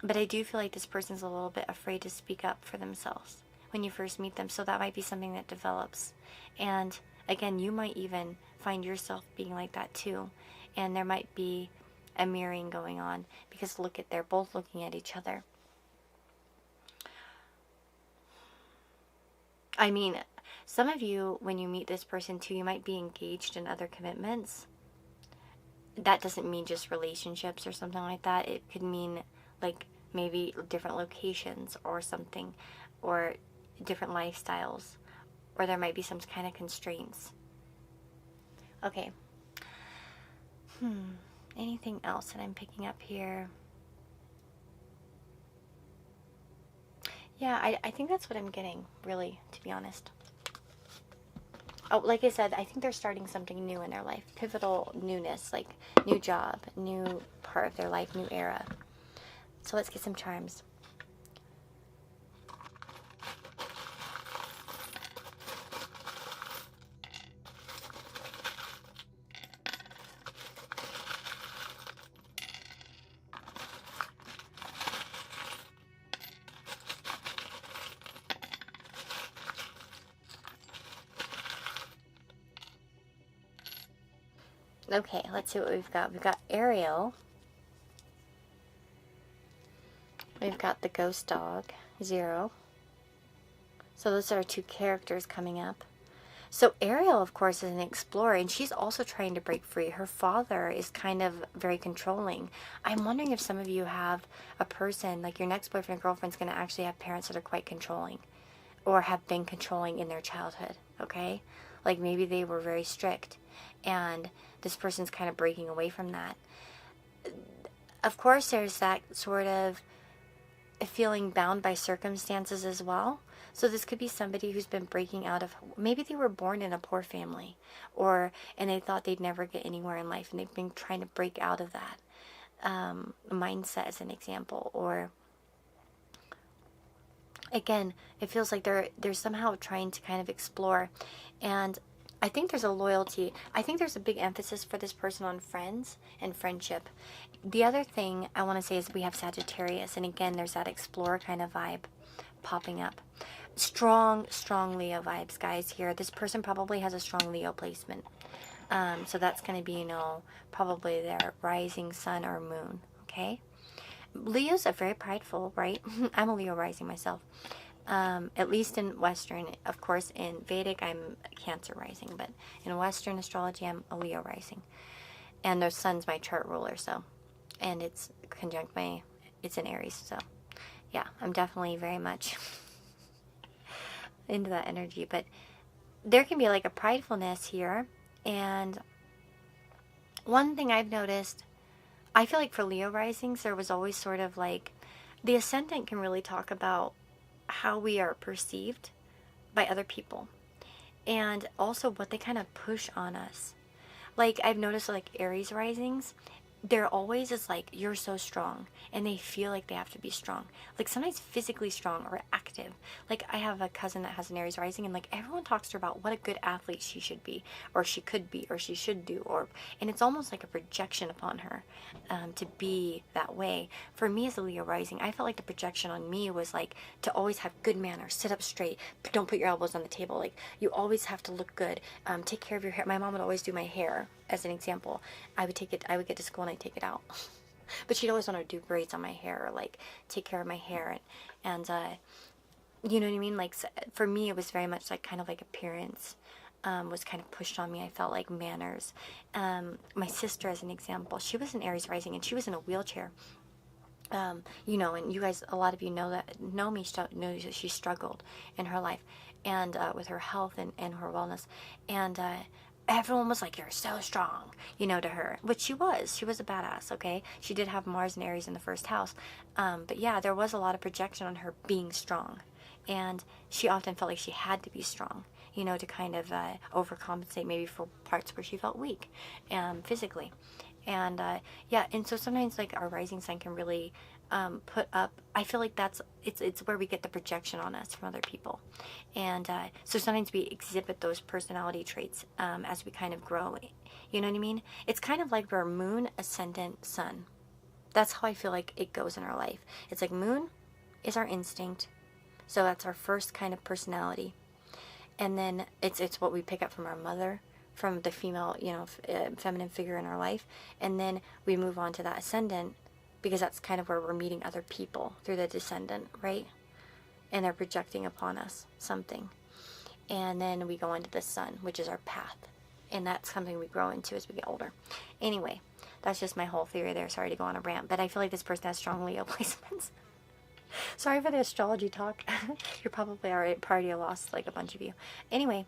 But I do feel like this person's a little bit afraid to speak up for themselves when you first meet them. So that might be something that develops. And again, you might even find yourself being like that too. And there might be a mirroring going on, because they're both looking at each other. I mean, Some of you, when you meet this person too, you might be engaged in other commitments. That doesn't mean just relationships or something like that. It could mean like maybe different locations or something, or different lifestyles, or there might be some kind of constraints. Okay. Anything else that I'm picking up here? Yeah, I think that's what I'm getting, really, to be honest. Oh, like I said, I think they're starting something new in their life. Pivotal newness, like new job, new part of their life, new era. So let's get some charms. Okay, let's see what we've got. We've got Ariel. We've got the ghost dog, Zero. So those are our two characters coming up. So Ariel, of course, is an explorer, and she's also trying to break free. Her father is kind of very controlling. I'm wondering if some of you have a person, like your next boyfriend or girlfriend's going to actually have parents that are quite controlling, or have been controlling in their childhood, okay? Like maybe they were very strict, and this person's kind of breaking away from that. Of course, there's that sort of feeling bound by circumstances as well. So this could be somebody who's been breaking out of, maybe they were born in a poor family, and they thought they'd never get anywhere in life, and they've been trying to break out of that mindset, as an example. Or again, it feels like they're somehow trying to kind of explore. And I think there's a loyalty. I think there's a big emphasis for this person on friends and friendship. The other thing I want to say is we have Sagittarius, and again, there's that explorer kind of vibe popping up. Strong Leo vibes, guys, here. This person probably has a strong Leo placement. So that's going to be, probably their rising sun or moon, okay? Leos are very prideful, right? I'm a Leo rising myself. At least in Western. Of course, in Vedic, I'm Cancer rising, but in Western astrology, I'm a Leo rising. And their sun's my chart ruler, so. And it's conjunct it's in Aries, so. Yeah, I'm definitely very much into that energy. But there can be like a pridefulness here. And one thing I've noticed, I feel like for Leo risings, there was always sort of like, the ascendant can really talk about how we are perceived by other people, and also what they kind of push on us. Like I've noticed, like Aries risings, they're always is like, you're so strong, and they feel like they have to be strong, like sometimes physically strong or active. Like I have a cousin that has an Aries rising, and like everyone talks to her about what a good athlete she should be, or she could be, or she should do, and it's almost like a projection upon her to be that way. For me as a Leo rising, I felt like the projection on me was like to always have good manners, sit up straight, don't put your elbows on the table, like you always have to look good, take care of your hair. My mom would always do my hair, as an example. I would get to school and I'd take it out. But she'd always want to do braids on my hair, or like take care of my hair, and you know what I mean? Like for me, it was very much like kind of like appearance was kind of pushed on me. I felt like manners. My sister, as an example, she was an Aries rising, and she was in a wheelchair. And you guys, a lot of you know me, know that she struggled in her life, and with her health and her wellness, and everyone was like, you're so strong, to her, which she was a badass. Okay, she did have Mars and Aries in the first house, but yeah, there was a lot of projection on her being strong, and she often felt like she had to be strong, to kind of overcompensate maybe for parts where she felt weak physically. And yeah, and so sometimes like our rising sign can really put up, I feel like it's where we get the projection on us from other people. And so sometimes we exhibit those personality traits as we kind of grow. You know what I mean? It's kind of like we're moon, ascendant, sun. That's how I feel like it goes in our life. It's like moon is our instinct. So that's our first kind of personality. And then it's what we pick up from our mother, from the female, feminine figure in our life. And then we move on to that ascendant, because that's kind of where we're meeting other people through the descendant, right? And they're projecting upon us something. and then we go into the sun, which is our path. And that's something we grow into as we get older. Anyway, that's just my whole theory there. Sorry to go on a rant, but I feel like this person has strong Leo placements. Sorry for the astrology talk. You're probably already lost, like a bunch of you. Anyway,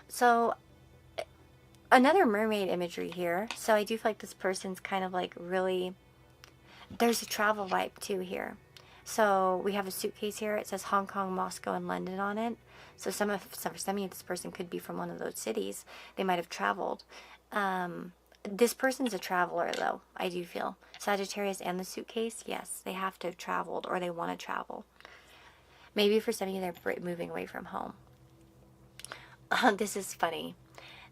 so another mermaid imagery here. So I do feel like this person's kind of like really, there's a travel vibe too here. So we have a suitcase here. It says Hong Kong, Moscow, and London on it. So for some of this person could be from one of those cities. They might have traveled. This person's a traveler, though, I do feel. Sagittarius and the suitcase, yes, they have to have traveled, or they want to travel. Maybe for some of you, they're moving away from home. This is funny.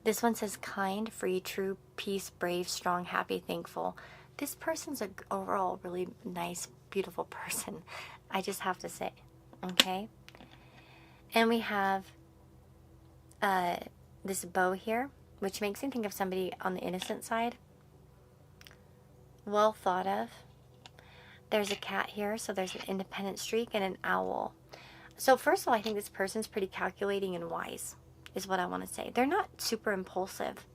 This one says kind, free, true, peace, brave, strong, happy, thankful. This person's an overall really nice, beautiful person. I just have to say, okay? And we have this bow here, which makes me think of somebody on the innocent side. Well thought of. There's a cat here, so there's an independent streak and an owl. So first of all, I think this person's pretty calculating and wise, is what I want to say. They're not super impulsive.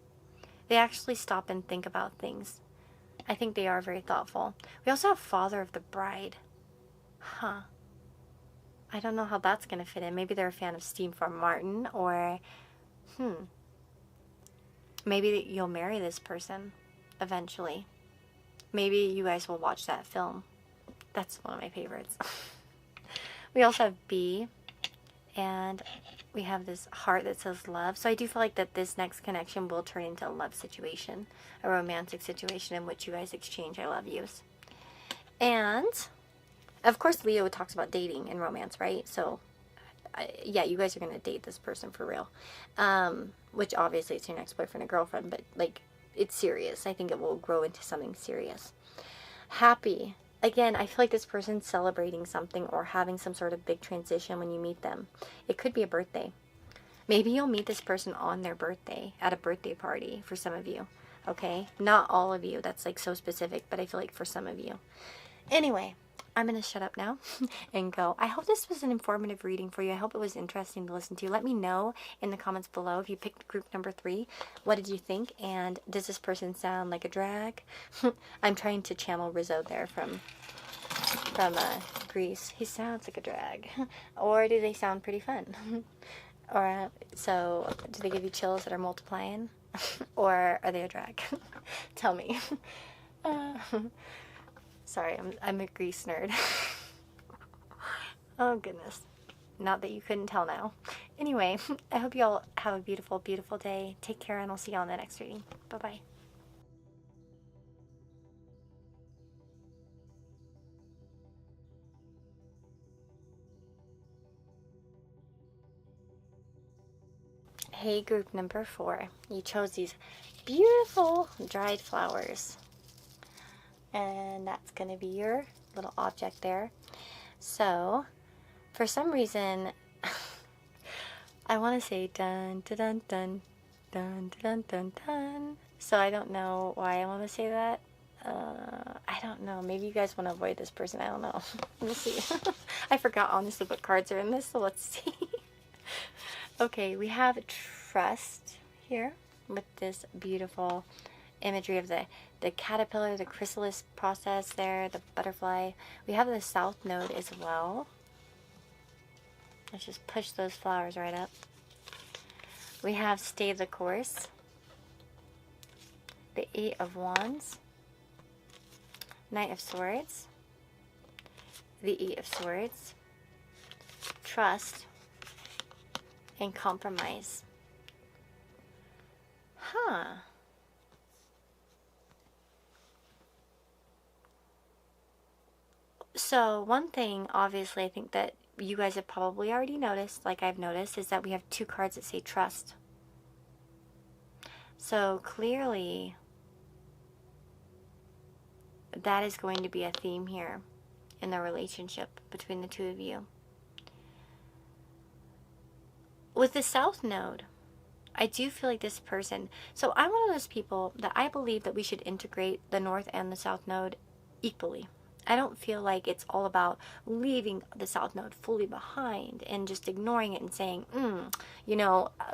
They actually stop and think about things. I think they are very thoughtful. We also have father of the bride. Huh. I don't know how that's going to fit in. Maybe they're a fan of Steve from Martin, or, maybe you'll marry this person eventually. Maybe you guys will watch that film. That's one of my favorites. We also have B, and we have this heart that says love. So I do feel like that this next connection will turn into a love situation, a romantic situation in which you guys exchange I love yous. And of course, Leo talks about dating and romance, right? So, yeah, you guys are going to date this person for real. Which obviously it's your next boyfriend or girlfriend, but like, it's serious. I think it will grow into something serious. Happy. Again, I feel like this person's celebrating something or having some sort of big transition when you meet them. It could be a birthday. Maybe you'll meet this person on their birthday, at a birthday party for some of you. Okay? Not all of you. That's like so specific, but I feel like for some of you. Anyway, I'm going to shut up now and go. I hope this was an informative reading for you. I hope it was interesting to listen to. Let me know in the comments below if you picked group number 3. What did you think? And does this person sound like a drag? I'm trying to channel Rizzo there from Greece. He sounds like a drag. Or do they sound pretty fun? Or so do they give you chills that are multiplying? Or are they a drag? Tell me. Sorry, I'm a Grease nerd. Oh, goodness. Not that you couldn't tell now. Anyway, I hope you all have a beautiful, beautiful day. Take care, and I'll see you on the next reading. Bye-bye. Hey, group number 4. You chose these beautiful dried flowers. And that's going to be your little object there. So, for some reason, I want to say dun dun dun dun dun dun dun. So I don't know why I want to say that. I don't know. Maybe you guys want to avoid this person. I don't know. Let me see. I forgot honestly what cards are in this, so let's see. Okay, we have trust here with this beautiful imagery of the caterpillar, the chrysalis process there, the butterfly. We have the south node as well. Let's just push those flowers right up. We have stay the course, the 8 of Wands, Knight of Swords, the 8 of Swords, trust, and compromise. Huh. So one thing, obviously, I think that you guys have probably already noticed, like I've noticed, is that we have 2 cards that say trust. So clearly, that is going to be a theme here in the relationship between the 2 of you. With the South Node, I do feel like this person, so I'm one of those people that I believe that we should integrate the North and the South Node equally. I don't feel like it's all about leaving the South Node fully behind and just ignoring it and saying,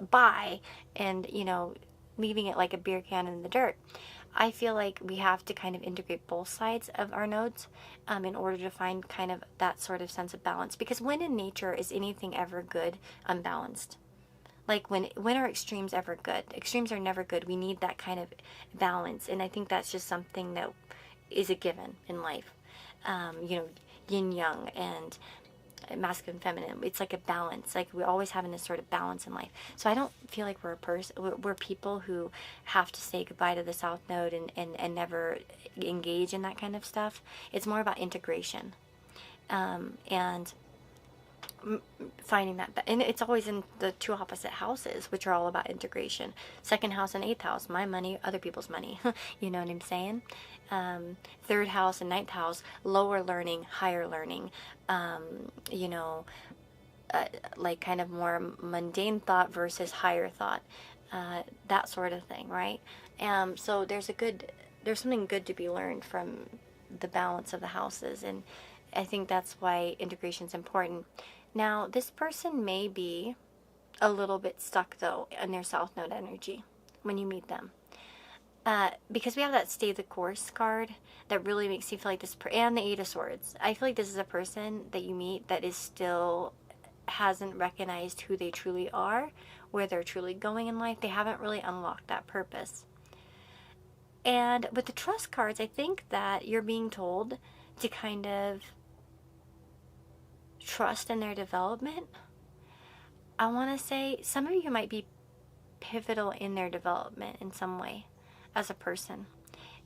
bye, and, leaving it like a beer can in the dirt. I feel like we have to kind of integrate both sides of our nodes in order to find kind of that sort of sense of balance. Because when in nature is anything ever good unbalanced? Like when are extremes ever good? Extremes are never good. We need that kind of balance, and I think that's just something that is a given in life. Yin yang and masculine feminine. It's like a balance. Like we're always having this sort of balance in life. So I don't feel like we're people who have to say goodbye to the South Node and never engage in that kind of stuff. It's more about integration. And finding that, and it's always in the two opposite houses, which are all about integration. Second house and eighth house, my money, other people's money. You know what I'm saying? Third house and ninth house, lower learning, higher learning. Like kind of more mundane thought versus higher thought. That sort of thing, right? So there's something good to be learned from the balance of the houses, and I think that's why integration is important. Now, this person may be a little bit stuck, though, in their South Node energy when you meet them. Because we have that stay the course card that really makes you feel like this, and the Eight of Swords. I feel like this is a person that you meet that is still hasn't recognized who they truly are, where they're truly going in life. They haven't really unlocked that purpose. And with the trust cards, I think that you're being told to kind of trust in their development. I want to say some of you might be pivotal in their development in some way as a person.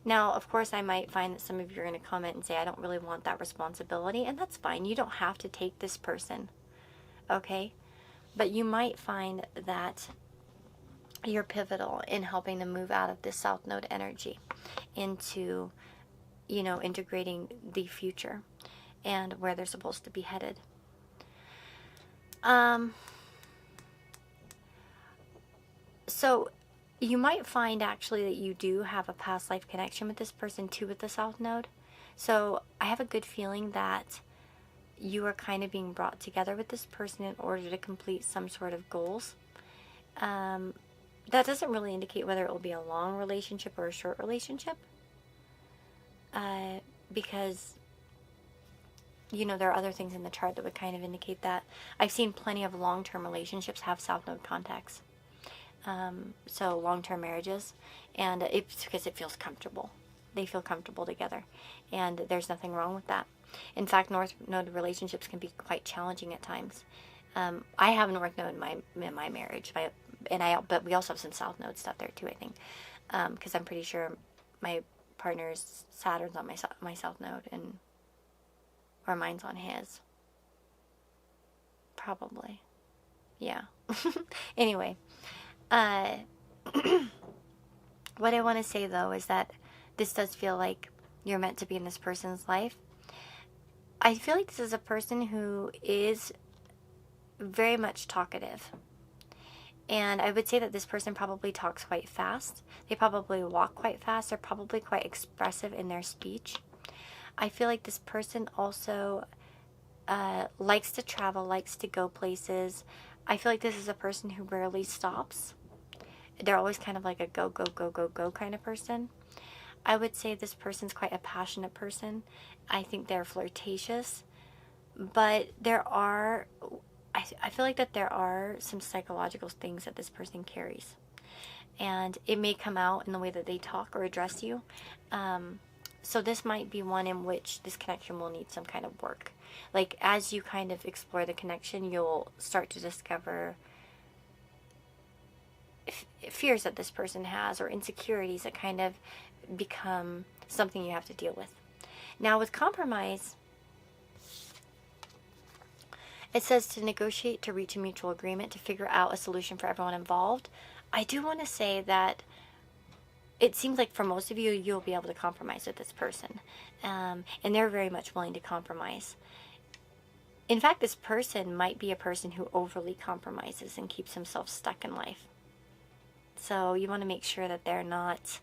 Now, of course, I might find that some of you are going to comment and say, I don't really want that responsibility, and that's fine. You don't have to take this person, okay? But you might find that you're pivotal in helping them move out of this South Node energy into, integrating the future and where they're supposed to be headed. So you might find actually that you do have a past life connection with this person too, with the South Node. So I have a good feeling that you are kind of being brought together with this person in order to complete some sort of goals. That doesn't really indicate whether it will be a long relationship or a short relationship. Because there are other things in the chart that would kind of indicate that. I've seen plenty of long-term relationships have South Node contacts. So long-term marriages, and it's because it feels comfortable. They feel comfortable together, and there's nothing wrong with that. In fact, North Node relationships can be quite challenging at times. I have North Node in my marriage, but we also have some South Node stuff there too, I think, because I'm pretty sure my partner's Saturn's on my South Node, or mine's on his. Probably. Yeah. Anyway. What I want to say, though, is that this does feel like you're meant to be in this person's life. I feel like this is a person who is very much talkative. And I would say that this person probably talks quite fast. They probably walk quite fast. They're probably quite expressive in their speech. I feel like this person also likes to travel, likes to go places. I feel like this is a person who rarely stops. They're always kind of like a go, go, go, go, go kind of person. I would say this person's quite a passionate person. I think they're flirtatious. But I feel like that there are some psychological things that this person carries. And it may come out in the way that they talk or address you. So this might be one in which this connection will need some kind of work. Like as you kind of explore the connection, you'll start to discover fears that this person has or insecurities that kind of become something you have to deal with. Now with compromise, it says to negotiate, to reach a mutual agreement, to figure out a solution for everyone involved. I do want to say that it seems like for most of you, you'll be able to compromise with this person. And they're very much willing to compromise. In fact, this person might be a person who overly compromises and keeps himself stuck in life. So you want to make sure that they're not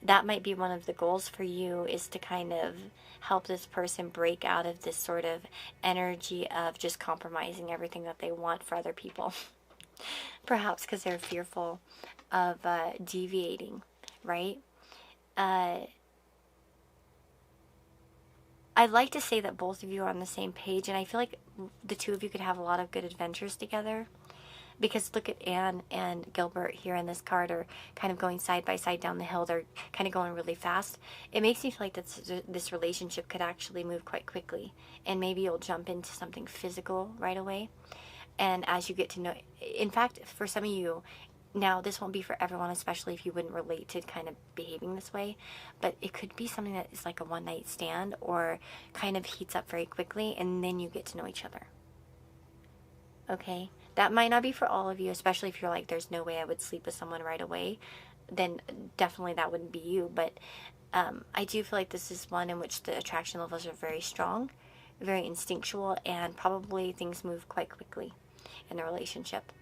that might be one of the goals for you, is to kind of help this person break out of this sort of energy of just compromising everything that they want for other people. Perhaps because they're fearful of deviating, right? I'd like to say that both of you are on the same page, and I feel like the two of you could have a lot of good adventures together. Because look at Anne and Gilbert here in this card are kind of going side by side down the hill. They're kind of going really fast. It makes me feel like this relationship could actually move quite quickly. And maybe you'll jump into something physical right away. And as you get to know, in fact, for some of you, now this won't be for everyone, especially if you wouldn't relate to kind of behaving this way, but it could be something that is like a one-night stand or kind of heats up very quickly, and then you get to know each other. Okay? That might not be for all of you, especially if you're like, there's no way I would sleep with someone right away. Then definitely that wouldn't be you. But I do feel like this is one in which the attraction levels are very strong, very instinctual, and probably things move quite quickly in the relationship.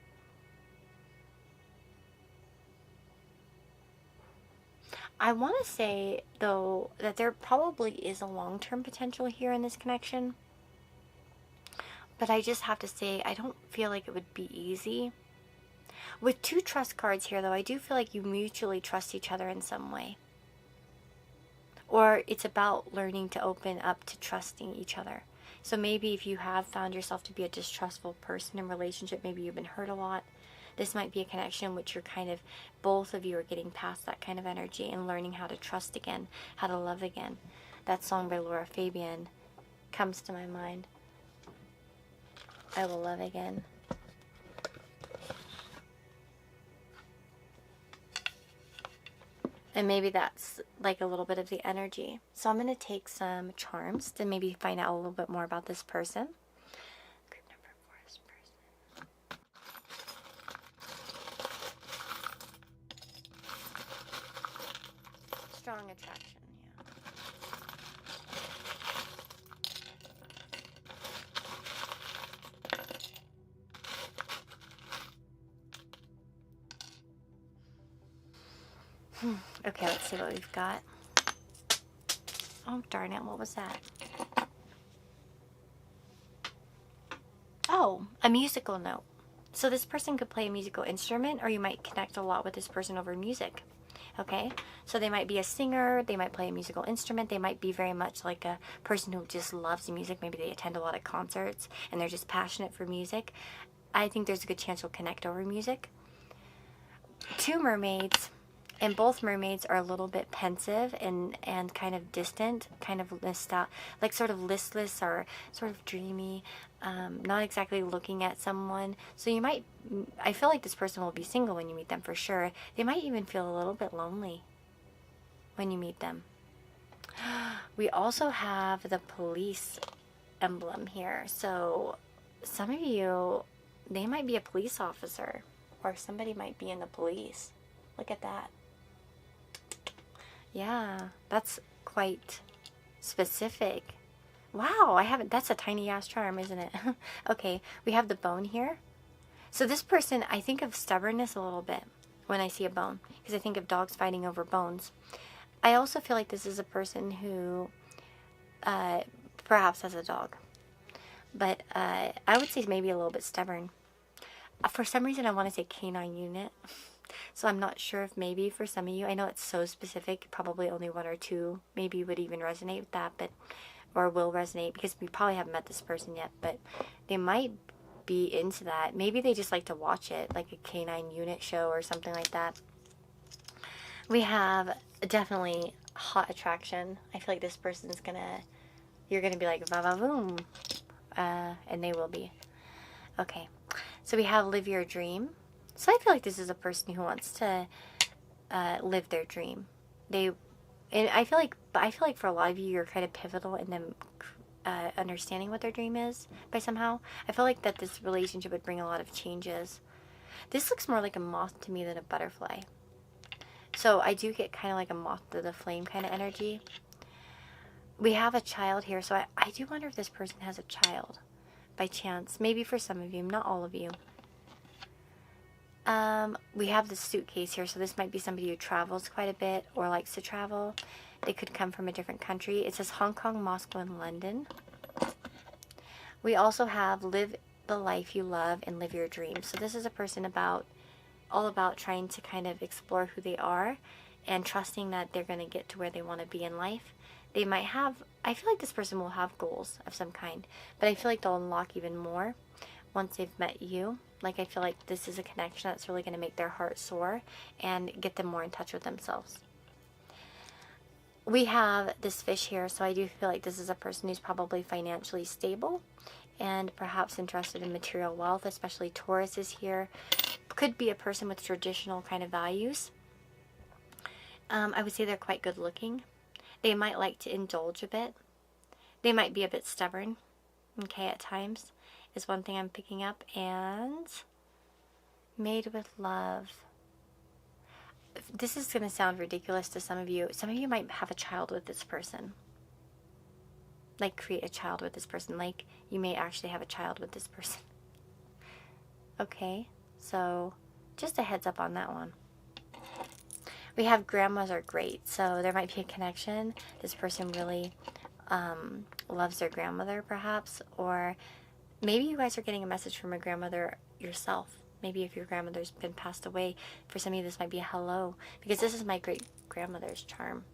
I want to say, though, that there probably is a long-term potential here in this connection. But I just have to say, I don't feel like it would be easy. With two trust cards here, though, I do feel like you mutually trust each other in some way. Or it's about learning to open up to trusting each other. So maybe if you have found yourself to be a distrustful person in relationship, maybe you've been hurt a lot, this might be a connection in which you're kind of, both of you are getting past that kind of energy and learning how to trust again, how to love again. That song by Laura Fabian comes to my mind. I will love again. And maybe that's like a little bit of the energy. So I'm going to take some charms to maybe find out a little bit more about this person. Group number 4 is person. Strong attraction, yeah. Okay, let's see what we've got. Oh, darn it, what was that? Oh, a musical note. So this person could play a musical instrument, or you might connect a lot with this person over music. Okay, so they might be a singer, they might play a musical instrument, they might be very much like a person who just loves music. Maybe they attend a lot of concerts and they're just passionate for music. I think there's a good chance you'll connect over music. Two mermaids, and both mermaids are a little bit pensive and kind of distant, kind of like sort of listless or sort of dreamy, not exactly looking at someone. So you might, I feel like this person will be single when you meet them for sure. They might even feel a little bit lonely when you meet them. We also have the police emblem here. So some of you, they might be a police officer, or somebody might be in the police. Look at that. Yeah, that's quite specific. Wow, that's a tiny ass charm, isn't it? Okay, we have the bone here. So this person, I think of stubbornness a little bit when I see a bone, because I think of dogs fighting over bones. I also feel like this is a person who perhaps has a dog. But I would say maybe a little bit stubborn. For some reason, I want to say canine unit. So I'm not sure if maybe for some of you, I know it's so specific, probably only one or two maybe would even resonate with that, but or will resonate, because we probably haven't met this person yet, but they might be into that. Maybe they just like to watch it, like a canine unit show or something like that. We have definitely hot attraction. I feel like this person's you're gonna be like va va voom, and they will be. Okay, so we have live your dream. So I feel like this is a person who wants to live their dream. And I feel like for a lot of you, you're kind of pivotal in them understanding what their dream is by somehow. I feel like that this relationship would bring a lot of changes. This looks more like a moth to me than a butterfly. So I do get kind of like a moth to the flame kind of energy. We have a child here, so I do wonder if this person has a child by chance. Maybe for some of you, not all of you. We have the suitcase here, so this might be somebody who travels quite a bit or likes to travel. They could come from a different country. It says Hong Kong, Moscow, and London. We also have live the life you love and live your dreams. So this is a person all about trying to kind of explore who they are and trusting that they're going to get to where they want to be in life. They might have, I feel like this person will have goals of some kind, but I feel like they'll unlock even more once they've met you. Like, I feel like this is a connection that's really going to make their heart soar and get them more in touch with themselves. We have this fish here, so I do feel like this is a person who's probably financially stable and perhaps interested in material wealth, especially Taurus is here. Could be a person with traditional kind of values. I would say they're quite good looking. They might like to indulge a bit. They might be a bit stubborn, okay, at times, is one thing I'm picking up. And made with love. This is going to sound ridiculous to some of you. Some of you might have a child with this person. Like, create a child with this person. Like, you may actually have a child with this person. Okay, so just a heads up on that one. We have grandmas are great, so there might be a connection. This person really loves their grandmother, perhaps, or maybe you guys are getting a message from a grandmother yourself. Maybe if your grandmother's been passed away, for some of you this might be a hello, because this is my great grandmother's charm,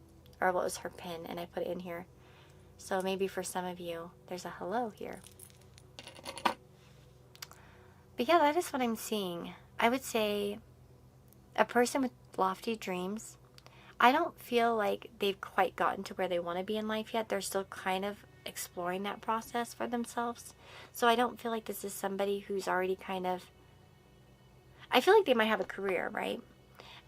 or what was her pin, and I put it in here. So maybe for some of you, there's a hello here. But yeah, that is what I'm seeing. I would say a person with lofty dreams. I don't feel like they've quite gotten to where they want to be in life yet. They're still kind of exploring that process for themselves. So I don't feel like this is somebody who's already kind of... I feel like they might have a career, right?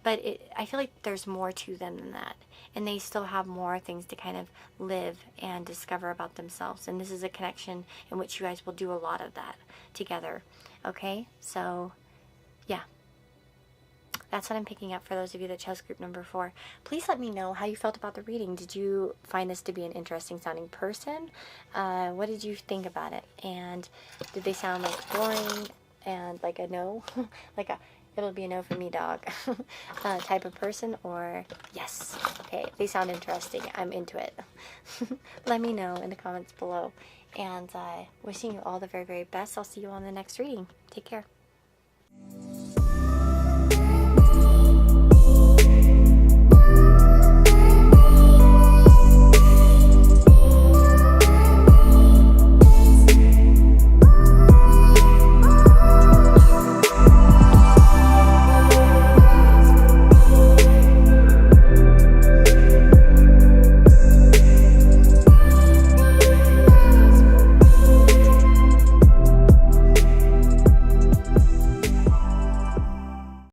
But I feel like there's more to them than that. And they still have more things to kind of live and discover about themselves. And this is a connection in which you guys will do a lot of that together. Okay? So, yeah. That's what I'm picking up for those of you that chose group number 4. Please let me know how you felt about the reading. Did you find this to be an interesting sounding person? What did you think about it? And did they sound like boring and like a no? Like a, it'll be a no for me, dog type of person? Or yes, okay, they sound interesting, I'm into it. Let me know in the comments below. And wishing you all the very, very best. I'll see you on the next reading. Take care.